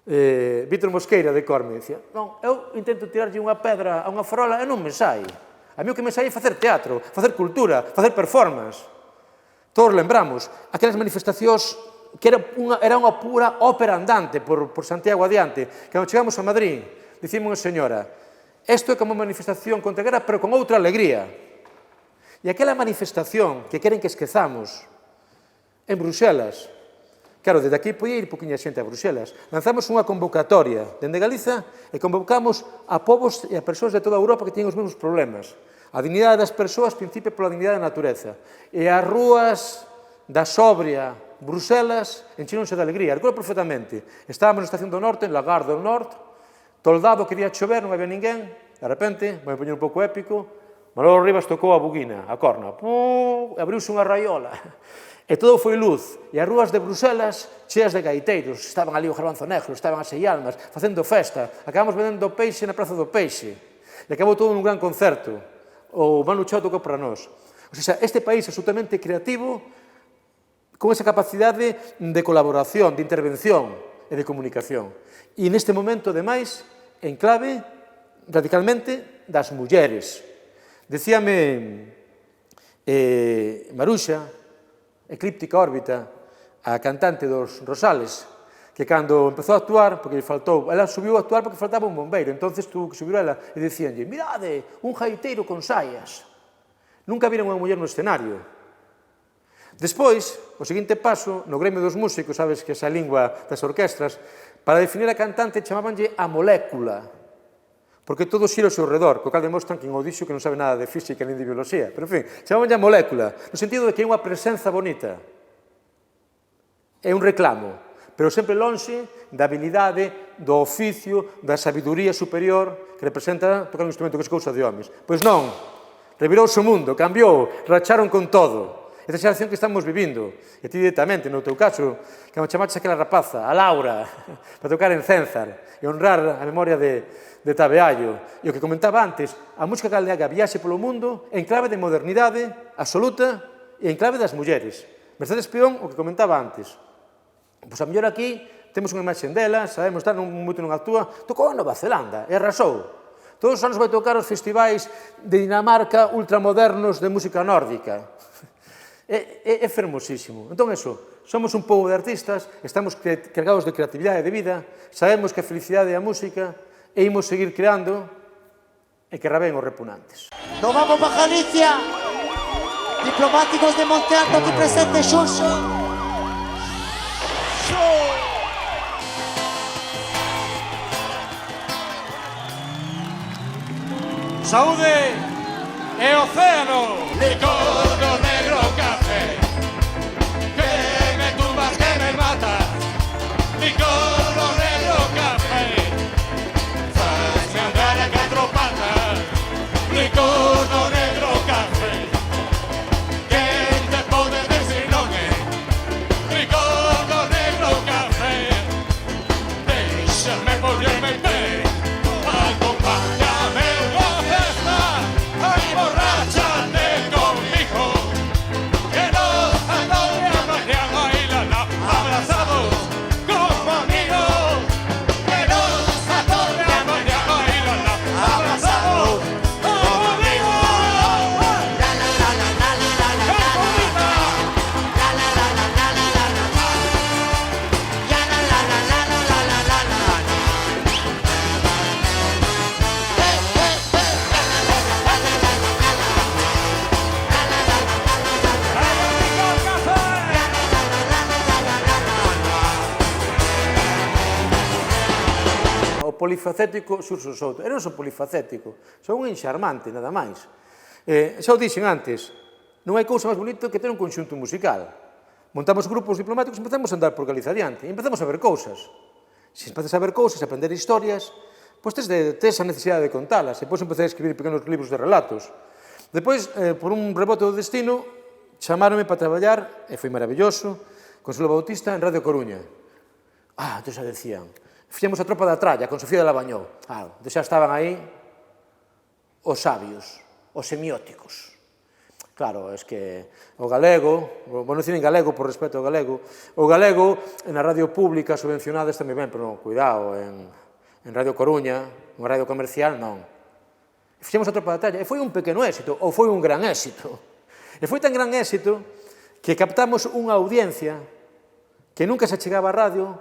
Vítor Mosqueira de Corme, dicía, non, eu intento tirarlle unha pedra a unha farola e non me sai. A mí o que me sai é facer teatro, facer cultura, facer performance. Todos lembramos aquelas manifestacións que era unha pura ópera andante por Santiago adiante. Cando chegamos a Madrid, dicimos a señora, isto é como unha manifestación contra a guerra, pero con outra alegría. E aquela manifestación que queren que esquezamos en Bruxelas, claro, desde aquí podía ir poquinha xente a Bruxelas. Lanzamos unha convocatoria dende Galiza e convocamos a povos e a persoas de toda Europa que teñen os mesmos problemas. A dignidade das persoas principia pola dignidade da natureza. E as rúas da sobria Bruxelas enchironse de alegría. Recordo perfectamente. Estábamos na estación do norte, en Lagar do Norte, toldado, quería chover, non había ninguén. De repente, vou poñer un pouco épico, Manolo Rivas tocou a buguina, a corna. Abriuse unha raiola. E todo foi luz, e as rúas de Bruxelas cheas de gaiteiros, estaban ali o Garbanzo Negro, estaban as Seialmas, facendo festa, acabamos vendendo peixe na Praza do Peixe, e acabou todo nun gran concerto, o Manu Chao tocou para nós. O sea, este país absolutamente creativo, con esa capacidade de colaboración, de intervención e de comunicación. E neste momento, ademais, en clave, radicalmente, das mulleres. Decíame Maruxa, Eclíptica Órbita, a cantante dos Rosales, que cando empezou a actuar, porque lle faltou, ela subiu a actuar porque faltaba un bombeiro, entonces tuvo que subir ela e dicíanlle, mirade, un jaiteiro con saias. Nunca viran unha muller no escenario. Despois, o seguinte paso, no gremio dos músicos, sabes que esa lingua das orquestras, para definir a cantante chamabanlle a molécula, porque todo xira ao seu redor, co cal demostran que o dixo que non sabe nada de física nin de biología. Pero, en fin, chamaban a molécula, no sentido de que é unha presenza bonita. É un reclamo, pero sempre lonxe da habilidade, do oficio, da sabiduría superior que representa tocar un instrumento que é cousa de homes. Pois non, revirouse o mundo, cambiou, racharon con todo. Esta xeración que estamos vivindo, e ti directamente, no teu caso, que me chamaches aquela rapaza, a Laura, para tocar en Cénzar, e honrar a memoria de Tabeallo. E o que comentaba antes, a música galega viaxe polo mundo en clave de modernidade absoluta e en clave das mulleres. Mercedes Peón, o que comentaba antes. Pois a mellor aquí temos unha imaxe dela, sabemos estar moito non actúa, tocou a Nova Zelanda e arrasou. Todos os anos vai tocar os festivais de Dinamarca ultramodernos de música nórdica. É fermosísimo. Entón, eso, somos un pobo de artistas, estamos cargados de creatividade e de vida, sabemos que a felicidade é a música, e imos seguir creando, e que raben os repugnantes. Nos vamos para Galicia. Diplomáticos de Monte Alto aquí presentes, Xurxo. Saúde e océano. Licor do negro café, que me tumbas, que me matas. Licor do negro café, fazme andar a catro patas. Licor do negro café, quen te pode decir non é? Licor do negro café, déixame volverme en pé. Acompáñame unha festa, emborráchate conmigo, que nos adore a mañana y la abrazados como amigos, que nos adore a mañana y la abrazados como amigos. O polifacético Xurxo Souto. E non son polifacético, son un enxarmante, nada máis. Xa o dixen antes, non hai cousa máis bonita que ter un conxunto musical. Montamos grupos diplomáticos e empezamos a andar por Galiza adiante, e empezamos a ver cousas. Se empezas a ver cousas, a aprender historias, pois tes a necesidade de contalas, e depois empecé a escribir pequenos libros de relatos. Depois, por un rebote do destino, chamaronme para traballar, e foi maravilloso, con Consuelo Bautista en Radio Coruña. Entón xa decían, fixemos a Tropa da Tralla con Sofía de Labañó. Entón xa estaban aí os sabios, os semióticos. Claro, es que o galego, vou non dicir en galego por respeto ao galego, o galego na radio pública subvencionada está moi ben, pero non, cuidado, en Radio Coruña, unha radio comercial, non. Fixemos a Tropa da Tralla, e foi un pequeno éxito, ou foi un gran éxito. E foi tan gran éxito que captamos unha audiencia que nunca se chegaba á radio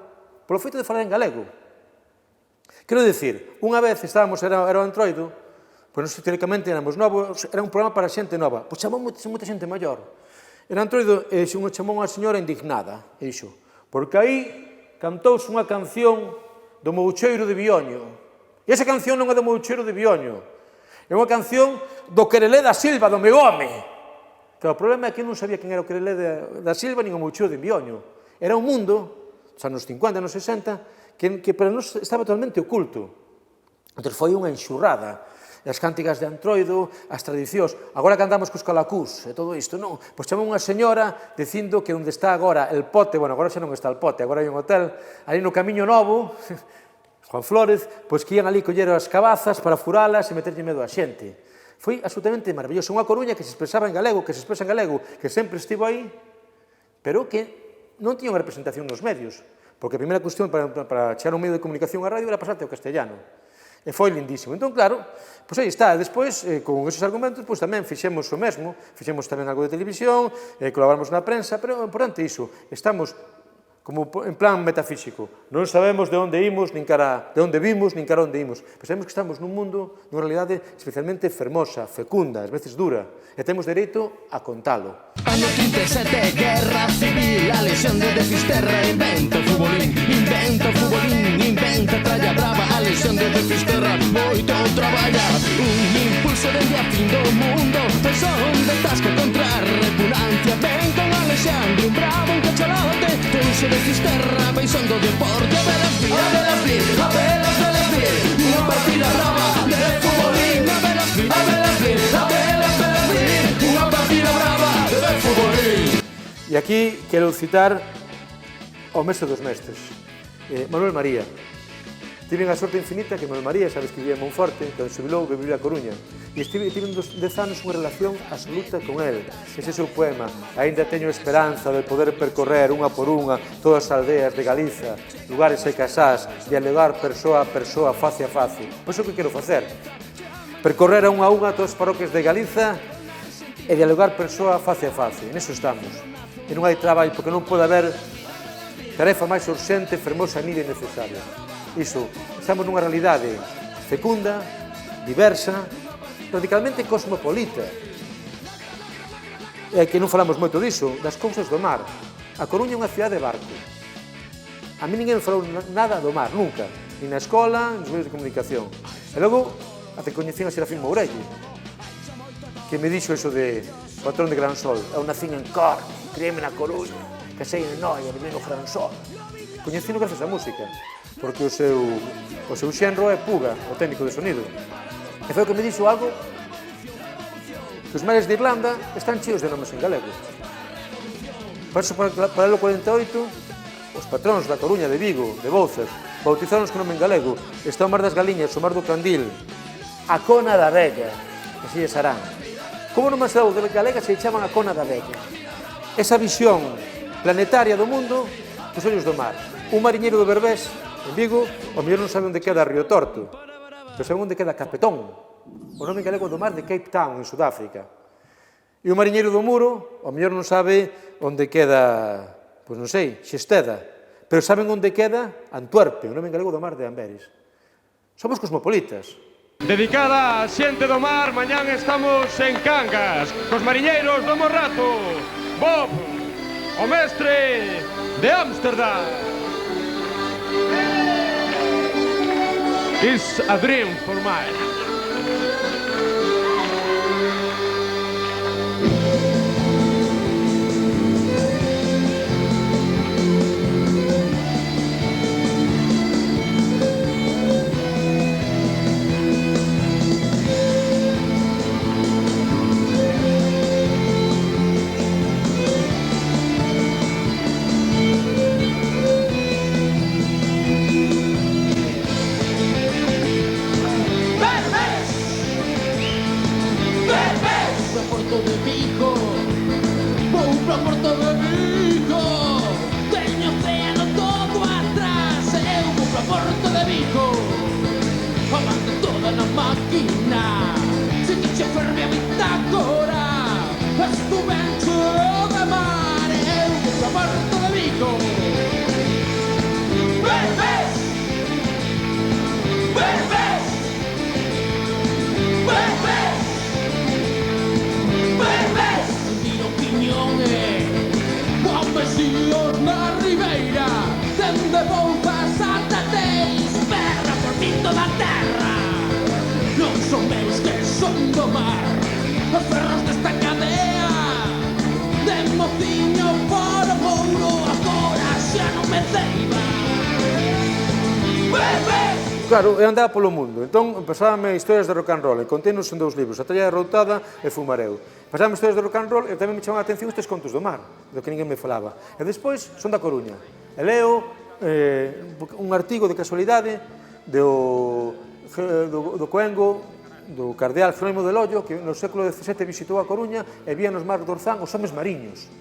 polo feito de falar en galego. Quero dicir, unha vez estábamos, era o Antroido, pois nós teóricamente éramos novos, era un programa para xente nova, pois chamou moita xente maior. Era Antroido e chamou unha señora indignada, e dixo, porque aí cantouse unha canción do Moucheiro de Bioño. E esa canción non é do Moucheiro de Bioño, é unha canción do Querelé da Silva, do meu home. Claro, o problema é que non sabía quen era o Querelé da Silva nin o Moucheiro de Bioño. Era un mundo, xa nos 50, nos 60, que para nós estaba totalmente oculto. Entón foi unha enxurrada. As cánticas de Antroido, as tradicións. Agora que andamos cos calacús e todo isto, non? Pois chamou unha señora dicindo que onde está agora el pote, bueno, agora xa non está el pote, agora hai un hotel, ali no Camiño Novo, Juan Flórez, pois que ian ali coller as cabazas para furalas e meterlle medo á xente. Foi absolutamente maravilloso. Unha Coruña que se expresaba en galego, que se expresa en galego, que sempre estivo aí, pero que non tiña unha representación nos medios, porque a primeira cuestión para chegar a un medio de comunicación a radio era pasarte ao castellano. E foi lindísimo. Entón, claro, pois aí está. Despois, con esos argumentos, pois tamén fixemos o mesmo, fixemos tamén algo de televisión, colaboramos na prensa, pero é importante iso, estamos como en plan metafísico. Non sabemos de onde imos, nin cara, de onde vimos, nin cara onde imos. Pero sabemos que estamos nun mundo, nunha realidade especialmente fermosa, fecunda, ás veces dura, e temos dereito a contalo. Año 37, guerra civil, a lesión de Fisterra, invento futbolín, inventa tralla brava, a lesión de Fisterra, moito traballar, un impulso dende a fin do mundo, son de tasca contra a repugnancia, ven con Alexandre, un bravo, un cachalote, pulso de Fisterra, paixón do deporte, a velas vir, unha partida brava de futbolín, a velas vir, unha partida brava de futbolín. E aquí quero citar ao mestre dos mestres, Manuel María. Tiven a sorte infinita que Manuel María, sabes que vivía en Monforte, cando se jubilou, vivía a Coruña, e tiven 10 anos unha relación absoluta con el. Ese é o seu poema. Ainda teño esperanza de poder percorrer unha por unha todas as aldeas de Galiza, lugares e casás, dialogar persoa a persoa, face a face. Pois é o que quero facer. Percorrer a unha todas as parroquias de Galiza e dialogar persoa face a face. Neso estamos. E non hai traballo, porque non pode haber tarefa máis urxente, fermosa, nida e necesaria. Iso, estamos nunha realidade fecunda, diversa, radicalmente cosmopolita. E que non falamos moito diso, das cousas do mar. A Coruña é unha cidade de barco. A mí ninguén me falou nada do mar, nunca. Ni na escola, nos medios de comunicación. E logo, até coñecín a Serafín Mourelle, que me dixo eso de patrón de Gran Sol. Eu nacín en Cork, criéme na Coruña, casei en Noia, viví no Gran Sol. Coñecíno gracias á música, porque o seu xenro é Puga, o técnico de sonido. E foi o que me dixo algo que os mares de Irlanda están cheos de nomes en galego. Por eso, para o 48, os patróns da Coruña, de Vigo, de Bouzas, bautizaronnos con nome en galego. Está o Mar das Galiñas, o Mar do Candil, a Cona da Vella, así de Sarán. Como non máis de galega se chaman a Cona da Vella? Esa visión planetaria do mundo dos ollos do mar. Un mariñeiro do Berbés, en Vigo, o mellor non sabe onde queda Río Torto, pero sabe onde queda Capetón, o nome galego do mar de Cape Town, en Sudáfrica. E o mariñeiro do Muro, o mellor non sabe onde queda, pois non sei, Xesteda, pero saben onde queda Antuerpe, o nome galego do mar de Amberes. Somos cosmopolitas. Dedicada a xente do mar, mañán estamos en Cangas, cos mariñeiros do Morrato, Bob, o mestre de Ámsterdam. It's a dream for mine. Claro, eu andaba polo mundo, entón pasábame historias de rock and roll, e conténos en 2 libros, A Talla Derrotada e Fumareu. Pasábame historias de rock and roll e tamén me chamaban a atención estes contos do mar, do que ninguén me falaba. E despois son da Coruña, e leo un artigo de casualidade do Coengo, do cardeal Jerónimo de Loio, que no século XVII visitou a Coruña e vía nos mares do Orzán os homes mariños.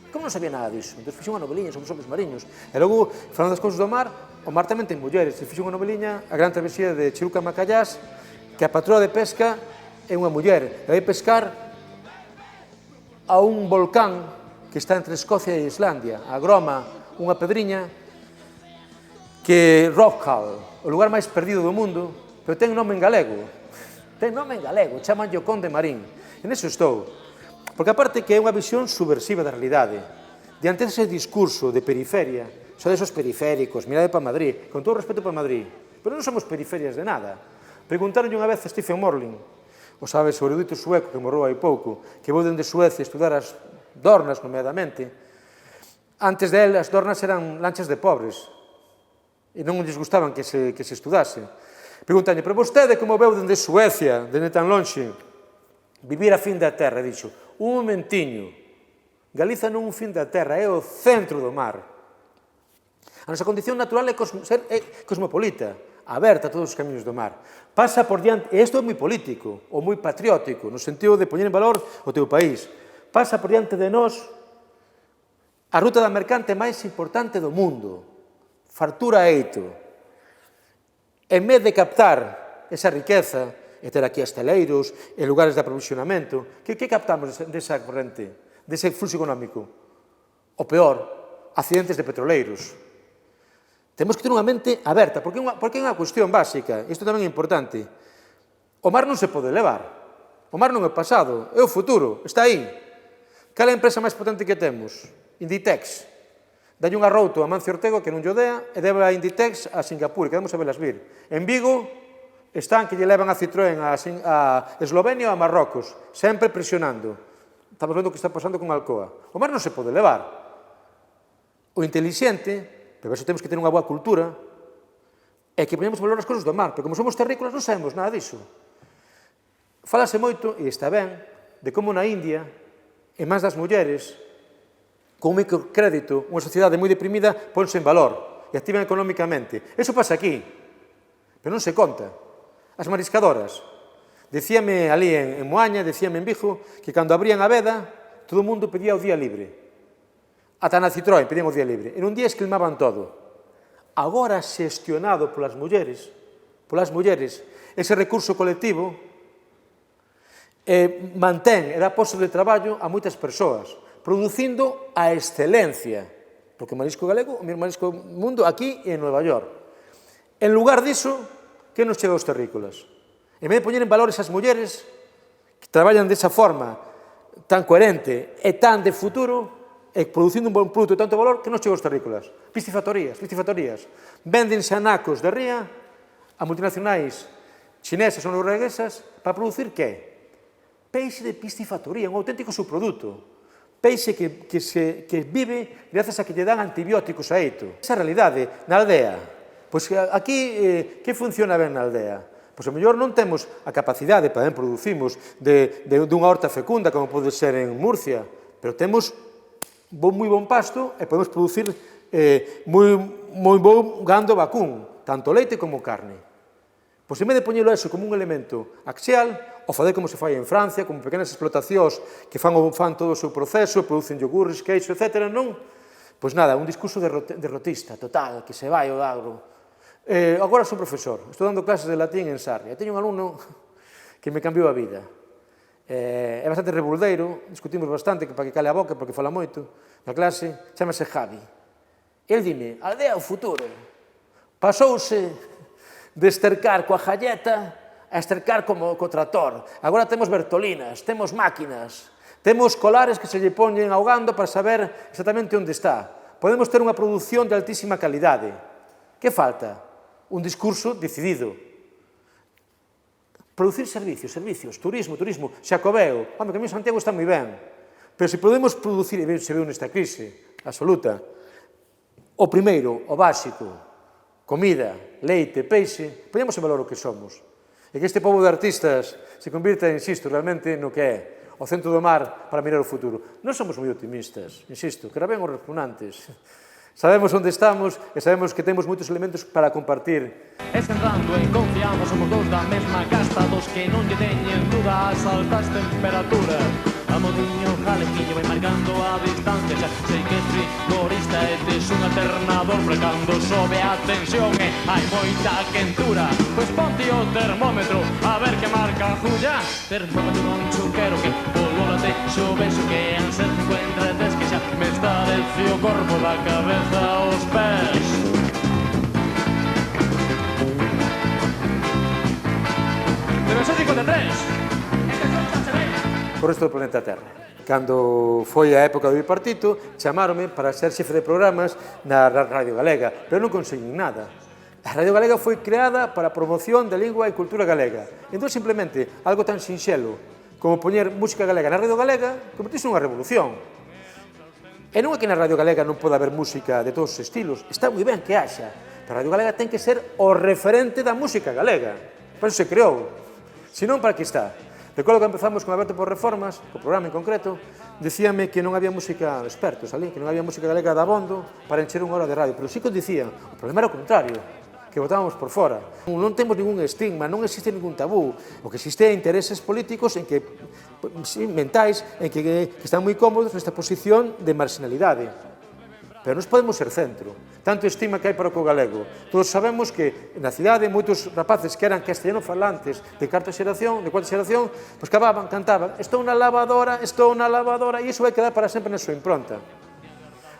Como non sabía nada disso? Entón fixo unha noveliña sobre os homes mariños. E logo, falando das cousas do mar, o mar tamén ten mulleres. Se fixo unha noveliña, A Gran Travesía de Chiruca Macallás, que a patroa de pesca é unha muller. E vai pescar a un volcán que está entre Escocia e Islandia. A Groma, unha pedriña, que é Rockall, o lugar máis perdido do mundo, pero ten nome en galego. Ten nome en galego, chaman Conde de Marín. E neso estou. Porque aparte que é unha visión subversiva da realidade, diante dese discurso de periferia, só desos periféricos, mirade para Madrid, con todo o respeto para Madrid, pero non somos periferias de nada. Preguntaronlle unha vez a Stephen Morling, o sabes, o erudito sueco que morrou hai pouco, que vou dende Suecia a estudar as dornas, nomeadamente. Antes de él, as dornas eran lanchas de pobres, e non lles gustaban que se estudase. Preguntaronlle, pero vostede como veu dende Suecia, dende tan lonxe, vivir a fin da terra? E dixo, un momentiño, Galiza non é un fin da terra, é o centro do mar. A nosa condición natural é ser cosmopolita, aberta a todos os camiños do mar. Pasa por diante, e isto é moi político, ou moi patriótico, no sentido de poñer en valor o teu país. Pasa por diante de nós a ruta da mercante máis importante do mundo, fartura eito. En vez de captar esa riqueza, e ter aquí esteleiros e lugares de aprovisionamento. Que captamos desa corrente, dese fluxo económico? O peor, accidentes de petroleiros. Temos que ter unha mente aberta, porque é unha cuestión básica, isto tamén é importante. O mar non se pode levar, o mar non é o pasado, é o futuro, está aí. Cal é a empresa máis potente que temos? Inditex. Dalle un arrouto a Mancio Ortego que non lle dea e debe a Inditex a Singapur, que debemos a velas vir. En Vigo están que lle levan a Citroën a Eslovenia ou a Marrocos, sempre presionando. Estamos vendo o que está pasando con Alcoa. O mar non se pode levar. O inteligente, pero eso temos que ter unha boa cultura, é que poñemos valor as cousas do mar, porque como somos terrícolas non sabemos nada disso. Falase moito, e está ben, de como na India, en mans das mulleres, con un microcrédito, unha sociedade moi deprimida, ponse en valor e activan económicamente. Eso pasa aquí, pero non se conta. As mariscadoras. Decíame ali en Moaña, decíame en Vigo, que cando abrían a veda, todo o mundo pedía o día libre. Ata na Citroën pedían o día libre. En un día esquilmaban todo. Agora xestionado polas mulleres, ese recurso colectivo mantén e dá posto de traballo a moitas persoas, producindo a excelencia, porque o marisco galego, o mesmo marisco mundo, aquí e en Nova York. En lugar diso, que nos chega aos terrícolas? En vez de poñer en valor esas mulleres que traballan desa forma tan coherente e tan de futuro, e producindo un bon produto de tanto valor, que nos chega aos terrícolas? Piscifactorías. Véndense anacos de ría a multinacionais chinesas ou norueguesas para producir que? Peixe de piscifactoría, un auténtico subproduto. Peixe que vive grazas a que lle dan antibióticos a eito. Esa realidade na aldea. Pois aquí, que funciona ben na aldea? Pois a mellor non temos a capacidade, tamén producimos, dunha horta fecunda, como pode ser en Murcia, pero temos moi bon pasto e podemos producir moi bon gando vacún, tanto leite como carne. Pois en vez de poñelo eso como un elemento axial, o fazer como se fai en Francia, como pequenas explotacións que fan todo o seu proceso, producen yogures, queixo, etc. Non? Pois nada, un discurso derrotista, total, que se vai o agro. Agora sou profesor, estou dando clases de latín en Sarria. Teño un alumno que me cambiou a vida. É bastante rebuldeiro, discutimos bastante para que cale a boca, porque fala moito na clase, chamase Javi. El dime, aldea o futuro. Pasouse de estercar coa jalleta a estercar co tractor. Agora temos bertolinas, temos máquinas, temos colares que se lle poñen ahogando para saber exactamente onde está. Podemos ter unha produción de altísima calidade. Que falta? Un discurso decidido. Producir servicios, turismo, Xacobeo. Home, que a mí Santiago está moi ben. Pero se podemos producir, e se veu nesta crise absoluta, o primeiro, o básico, comida, leite, peixe, poñamos en valor o que somos. E que este pobo de artistas se convirta, insisto, realmente no que é o centro do mar para mirar o futuro. Non somos moi optimistas, insisto, que era ben os repugnantes. Sabemos onde estamos e sabemos que temos moitos elementos para compartir. Escandando en confianza, somos dous da mesma casta, dos que non lle teñen duda as altas temperaturas. A modiño jalequiño vai marcando a distancia, xa sei que es frigorista e tes un alternador frecando sobe a tensión e hai moita quentura. Pois ponte o termómetro a ver que marca a julla. Termómetro non chuquero que polo late xoveso que han ser 53 que xa me estarece o corpo da cabeza aos pés. Debe ser 53. Por resto do planeta Terra. Cando foi a época do bipartito, chamaronme para ser xefe de programas na Radio Galega, pero non conseguín nada. A Radio Galega foi creada para a promoción da lingua e cultura galega. Entón, simplemente, algo tan sinxelo como poñer música galega na Radio Galega, convertise nunha revolución. E non é que na Radio Galega non pode haber música de todos os estilos, está moi ben que haxa, pero a Radio Galega ten que ser o referente da música galega. Por eso se creou. Se non, para que está? Recordo que empezamos con Alberto por Reformas, o programa en concreto, dicíame que non había música expertos ali, que non había música galega de abondo para encher unha hora de radio, pero sí que dicían, o problema era o contrario, que votábamos por fora. Non temos ningún estigma, non existe ningún tabú, o que existe é intereses políticos en que, mentais, en que están moi cómodos nesta posición de marginalidade. pero nos podemos ser centro. Tanto estima que hai para o galego. Todos sabemos que na cidade moitos rapaces que eran castellano falantes de cuarta xeración, pois cantaban, estou na lavadora, e iso vai quedar para sempre na súa impronta.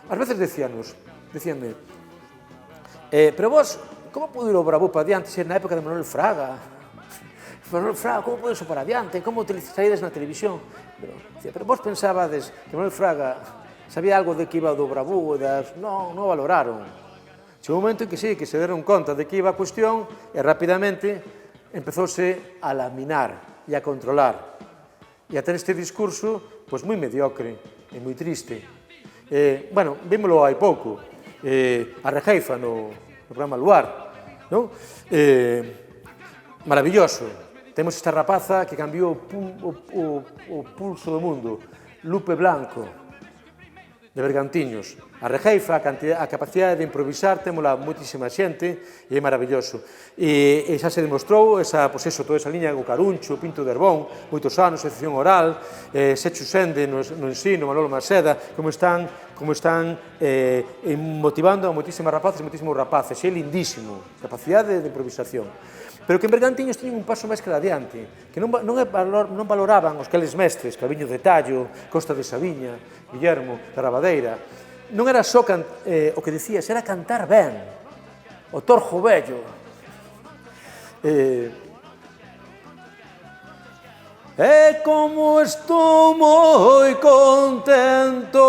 Ás veces decíanme, pero vos, como pudo ir o Bravú para adiante se na época de Manuel Fraga? Manuel Fraga, como pudo iso para adiante? Como utilizaríades na televisión? Pero vos pensabades que Manuel Fraga sabía algo de que iba do Bravú, non o valoraron. Chegou un momento en que sí, que se deron conta de que iba a cuestión e rapidamente empezouse a laminar e a controlar. E a ter este discurso, pois, moi mediocre e moi triste. Bueno, vímolo hai pouco, a Regeifa no programa Luar, non? Maravilloso. Temos esta rapaza que cambiou o pulso do mundo, Lupe Blanco, de Bergantiños. A Regeifa, a capacidade de improvisar, témola moitísima xente e é maravilloso. E xa se demostrou toda esa liña do Caruncho, Pinto de Herbón, moitos anos, excepción oral, Sechu Sende no ensino, Manolo Maseda, como están motivando a moitísimas rapaces e moitísimos rapaces. É lindísimo, capacidade de improvisación. Pero que en Bergantiños tiñen un paso máis que adiante, que non valoraban os cales mestres, Calviño de Tallo, Costa de Sabiña, Guillermo de Rabadeira. Non era só o que dicías, era cantar ben, o torjo vello. E como estou moi contento,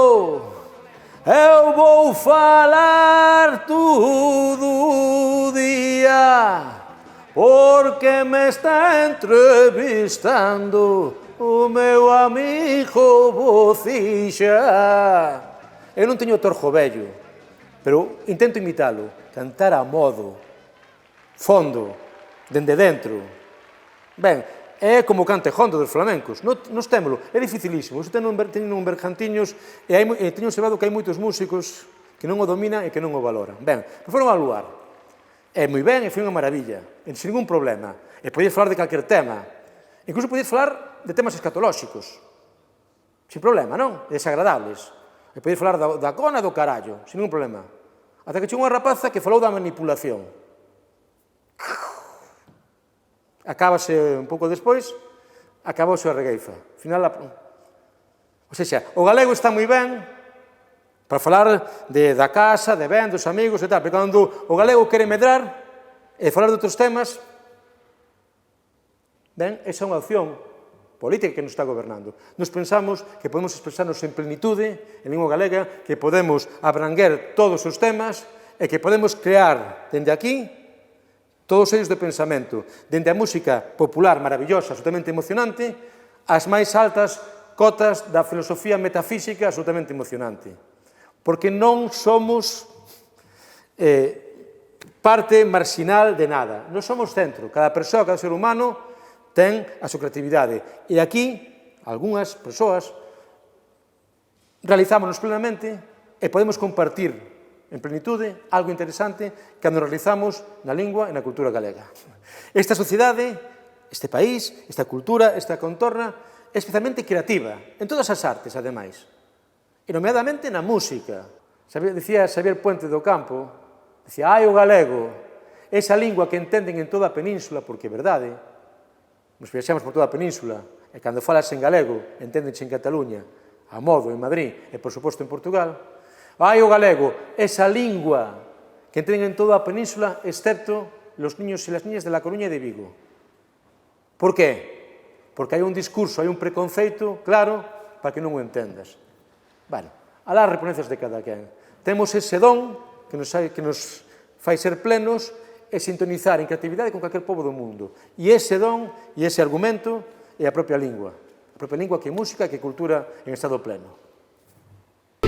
eu vou falar todo o día, porque me está entrevistando o meu amigo Bocixa. Eu non teño torjo vello, pero intento imitalo, cantar a modo, fondo, dende dentro. Ben, é como o cante hondo dos flamencos, nos témolo, é dificilísimo. Eu teño un Bergantiños e teño observado que hai moitos músicos que non o dominan e que non o valoran. Ben, foron ao Luar. É moi ben e foi unha maravilla, sen ningún problema. E podías falar de calquer tema. Incluso podías falar de temas escatolóxicos. Sin problema, non? Desagradables. E podías falar da cona do carallo, sin ningún problema. Ata que chegou unha rapaza que falou da manipulación. Acábase un pouco despois, acabouse a Regueifa. O o galego está moi ben para falar da casa, de ben, dos amigos e tal, pero cando o galego quere medrar e falar de outros temas, ben, esa é unha opción política que nos está gobernando. Nos pensamos que podemos expresarnos en plenitude, en lingua galega, que podemos abranguer todos os temas e que podemos crear, dende aquí, todos eles de pensamento, dende a música popular maravillosa, absolutamente emocionante, as máis altas cotas da filosofía metafísica absolutamente emocionante. Porque non somos parte marxinal de nada. Non somos centro. Cada persoa, cada ser humano ten a súa creatividade. E aquí, algunhas persoas, realizámonos plenamente e podemos compartir en plenitude algo interesante cando realizamos na lingua e na cultura galega. Esta sociedade, este país, esta cultura, esta contorna, é especialmente creativa, en todas as artes, ademais. E nomeadamente na música. Dicía Xavier Puente do Campo, dicía, o galego, esa lingua que entenden en toda a península, porque é verdade, nos viaxamos por toda a península, e cando falas en galego, enténdense en Cataluña, a modo en Madrid, e por suposto en Portugal, o galego, esa lingua que entenden en toda a península, excepto los niños e las niñas de La Coruña e de Vigo. Por qué? Porque hai un discurso, hai un preconceito claro para que non o entendas. Bueno, alá as reponencias de cada quen. Temos ese don que nos fai ser plenos e sintonizar en creatividade con calquer pobo do mundo. E ese don e ese argumento é a propia lingua. A propia lingua que é música e que é cultura en estado pleno.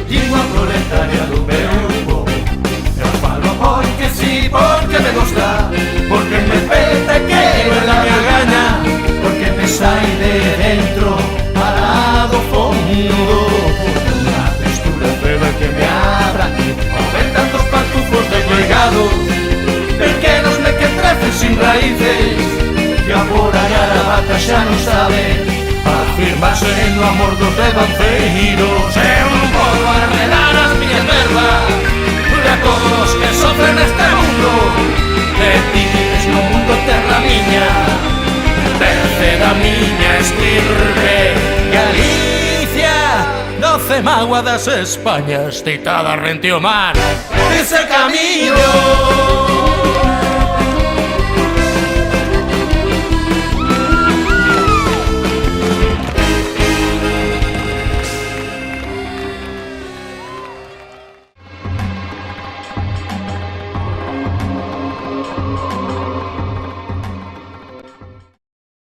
Lingua proletaria do meu eu falo porque sí, porque me gusta, porque me peta que é la minha gana, porque me sai de dentro para do fondo. Que me abra, ven tantos pantufos desplegados, pequenos mequetrefes sin raíces, que a por a garabaca xa non sabe afirmarse no amor dos devanceiros. Eu non podo arredar as miñas verbas de todos que sofren neste mundo. E ti vives no mundo terra miña, vence da miña estirpe. Galicia, doce magua das Españas, citada rente o mar, ese camiño